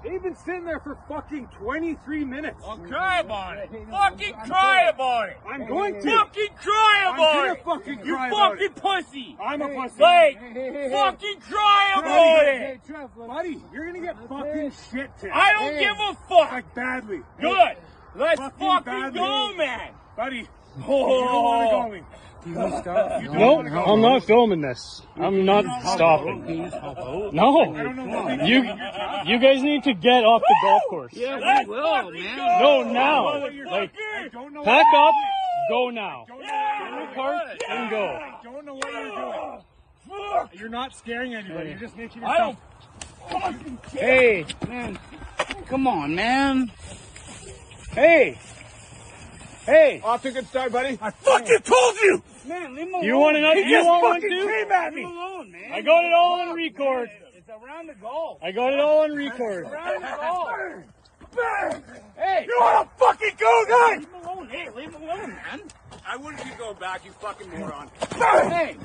They've been sitting there for fucking 23 minutes. Well, cry about it. Fucking cry about it. I'm going to. Fucking cry about it. I'm gonna fucking You cry about fucking it. pussy. I'm a pussy. Like, fucking cry about it. Buddy, you're gonna get fucking shit to. I don't give a fuck. Like badly. Good. Let's Fucking fucking go, man. Buddy, you don't want to go me. No, I'm not filming this. I'm not stopping. No. You guys need to get off the golf course. Yeah, we will, man. No, now. Like, pack up, go now. Get in the car and go. I don't know what you're doing. You're not scaring anybody. You're just making I yourself. don't fucking care. Hey, man. Come on, man. Hey. Hey. Off to a good start, buddy. I fucking told you. Man, leave him alone. You want another? He You just want one fucking too? came at me. Leave him alone, man. I got it all on record. It's around the goal. I got it all on record. Around the goal. Hey. You want to fucking go, guy? Leave him alone. Hey, leave him alone, man. I wouldn't keep going back, you fucking moron. Hey.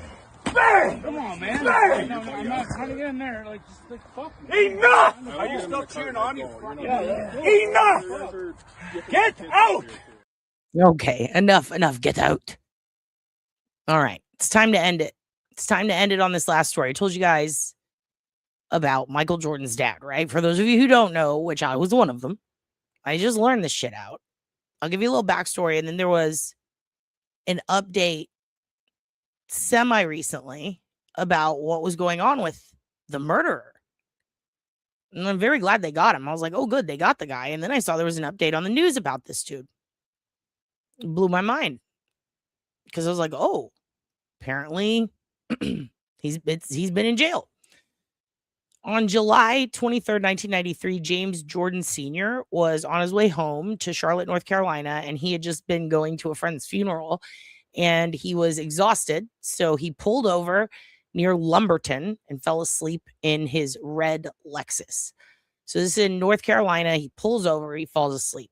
Bang! Come on, man. Bang! No, I'm not trying to get in there. Like, just like, fuck me. Enough! Are you still cheering on me? Enough! Get out! Okay, enough. Get out. All right, it's time to end it. It's time to end it on this last story. I told you guys about Michael Jordan's dad, right? For those of you who don't know, which I was one of them, I just learned this shit out. I'll give you a little backstory, and then there was an update semi-recently about what was going on with the murderer. And I'm very glad they got him. I was like, oh, good, they got the guy. And then I saw there was an update on the news about this dude. It blew my mind. Because I was like, oh, apparently he's been in jail. On July 23rd, 1993, James Jordan Sr. was on his way home to Charlotte, North Carolina, and he had just been going to a friend's funeral, and he was exhausted. So he pulled over near Lumberton and fell asleep in his red Lexus. So this is in North Carolina. He pulls over, he falls asleep.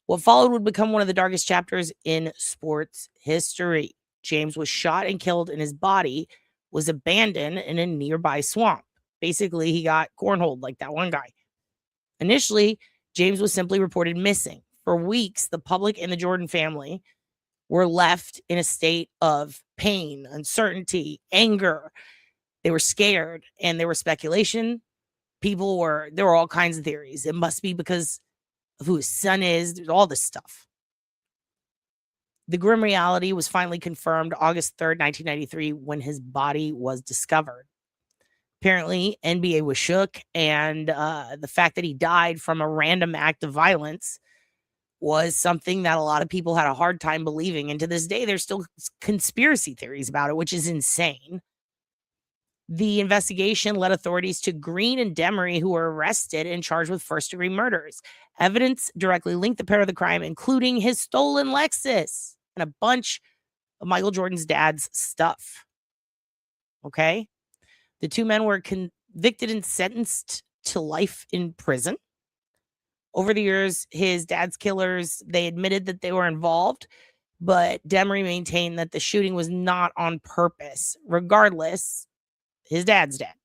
What followed would become one of the darkest chapters in sports history. James was shot and killed, and his body was abandoned in a nearby swamp. Basically, he got cornholed like that one guy. Initially, James was simply reported missing. For weeks, the public and the Jordan family were left in a state of pain, uncertainty, anger. They were scared, and there was speculation. There were all kinds of theories. It must be because of who his son is. There's all this stuff. The grim reality was finally confirmed August 3rd, 1993, when his body was discovered. Apparently, NBA was shook, and the fact that he died from a random act of violence was something that a lot of people had a hard time believing. And to this day, there's still conspiracy theories about it, which is insane. The investigation led authorities to Green and Demery, who were arrested and charged with first-degree murders. Evidence directly linked the pair to the crime, including his stolen Lexus and a bunch of Michael Jordan's dad's stuff. Okay? The two men were convicted and sentenced to life in prison. Over the years, his dad's killers, they admitted that they were involved, but Demery maintained that the shooting was not on purpose. Regardless, his dad's dead.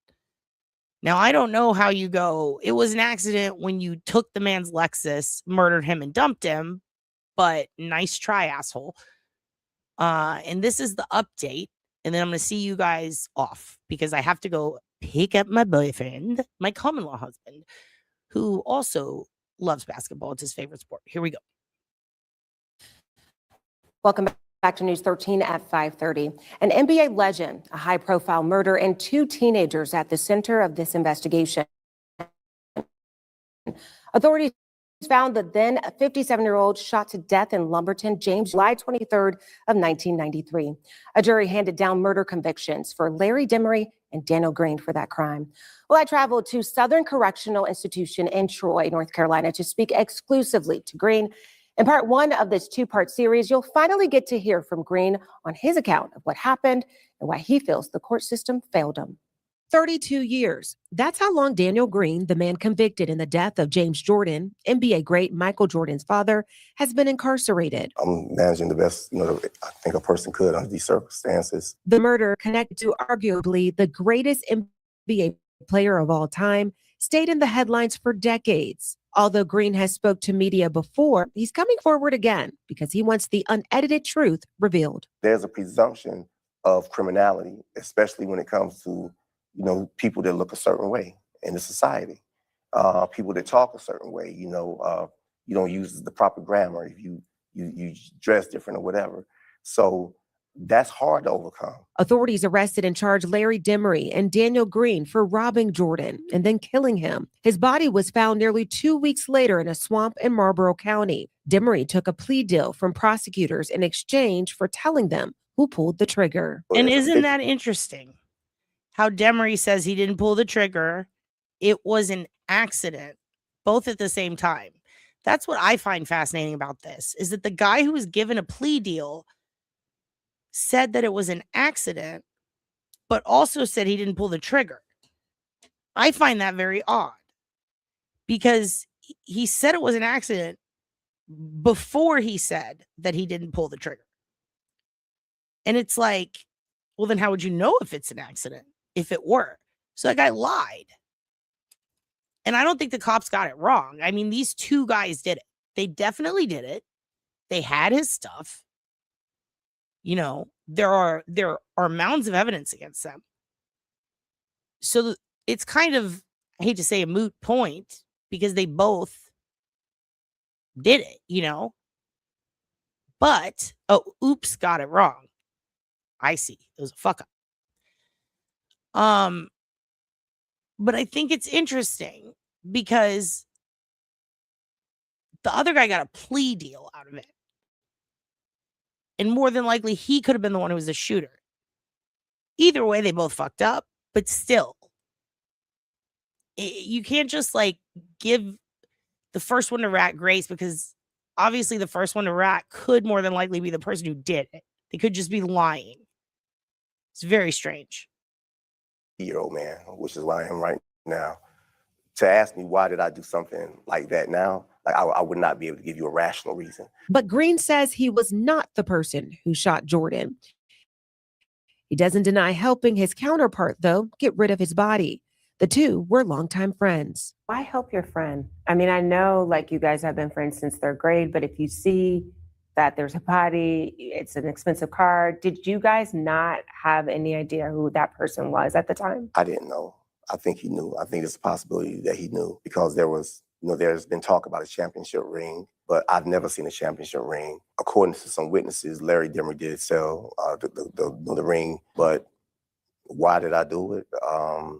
Now, I don't know how you go, it was an accident when you took the man's Lexus, murdered him, and dumped him, but nice try, asshole. And this is the update. And then I'm going to see you guys off because I have to go pick up my boyfriend, my common law husband, who also loves basketball. It's his favorite sport. Here we go. Welcome back Back to News 13 at 5:30. An NBA legend, a high-profile murder, and 2 teenagers at the center of this investigation. Authorities found the then 57-year-old shot to death in Lumberton, James, July 23rd of 1993. A jury handed down murder convictions for Larry Demery and Daniel Green for that crime. Well, I traveled to Southern Correctional Institution in Troy, North Carolina, to speak exclusively to Green. In part 1 of this 2-part series, you'll finally get to hear from Green on his account of what happened and why he feels the court system failed him. 32 years. That's how long Daniel Green, the man convicted in the death of James Jordan, NBA great Michael Jordan's father, has been incarcerated. I'm managing the best, I think a person could under these circumstances. The murder, connected to arguably the greatest NBA player of all time, stayed in the headlines for decades. Although Green has spoke to media before, he's coming forward again because he wants the unedited truth revealed. There's a presumption of criminality, especially when it comes to people that look a certain way in the society, people that talk a certain way, you don't use the proper grammar, if you dress different or whatever. So that's hard to overcome. Authorities arrested and charged Larry Demery and Daniel Green for robbing Jordan and then killing him. His body was found nearly 2 weeks later in a swamp in Marlborough County. Demery took a plea deal from prosecutors in exchange for telling them who pulled the trigger. And isn't that interesting? How Demery says he didn't pull the trigger. It was an accident, both at the same time. That's what I find fascinating about this, is that the guy who was given a plea deal said that it was an accident, but also said he didn't pull the trigger. I find that very odd because he said it was an accident before he said that he didn't pull the trigger. And it's like, well, then how would you know if it's an accident? If it were. So that guy lied. And I don't think the cops got it wrong. I mean, these 2 guys did it. They definitely did it. They had his stuff. There are mounds of evidence against them. So it's kind of, I hate to say, a moot point because they both did it, But, oops, got it wrong. I see. It was a fuck up. But I think it's interesting because the other guy got a plea deal out of it. And more than likely, he could have been the one who was the shooter. Either way, they both fucked up, but still, you can't just give the first one to rat grace because obviously the first one to rat could more than likely be the person who did it. They could just be lying. It's very strange. Year-old man, which is where I am right now, to ask me why did I do something like that now, I would not be able to give you a rational reason. But Green says he was not the person who shot Jordan. He doesn't deny helping his counterpart, though, get rid of his body. The 2 were longtime friends. Why help your friend? I mean, I know you guys have been friends since 3rd grade, but if you see that there's a body, it's an expensive car. Did you guys not have any idea who that person was at the time? I didn't know. I think he knew. I think there's a possibility that he knew because there was, there's been talk about a championship ring, but I've never seen a championship ring. According to some witnesses, Larry Demery did sell the ring, but why did I do it? I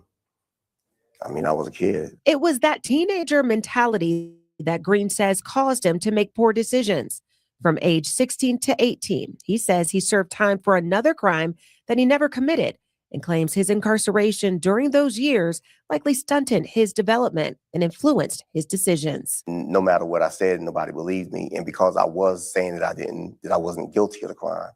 was a kid. It was that teenager mentality that Green says caused him to make poor decisions. From age 16 to 18, he says he served time for another crime that he never committed and claims his incarceration during those years likely stunted his development and influenced his decisions. No matter what I said, nobody believed me. And because I was saying that I wasn't guilty of the crime,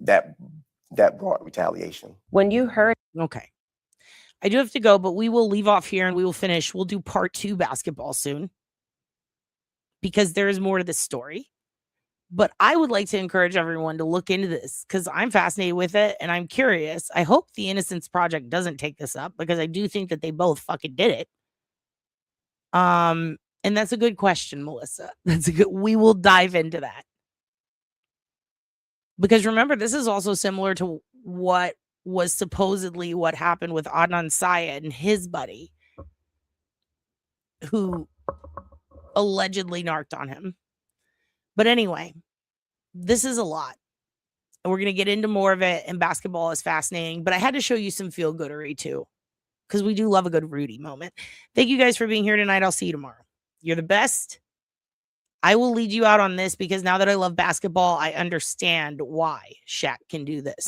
that brought retaliation. When you heard... Okay. I do have to go, but we will leave off here and we will finish. We'll do part 2 basketball soon because there is more to this story. But I would like to encourage everyone to look into this because I'm fascinated with it and I'm curious. I hope the Innocence Project doesn't take this up because I do think that they both fucking did it. And that's a good question, Melissa. We will dive into that. Because remember, this is also similar to what was supposedly what happened with Adnan Syed and his buddy who allegedly narked on him. But anyway, this is a lot. And we're going to get into more of it. And basketball is fascinating. But I had to show you some feel-goodery too, because we do love a good Rudy moment. Thank you guys for being here tonight. I'll see you tomorrow. You're the best. I will lead you out on this because now that I love basketball, I understand why Shaq can do this.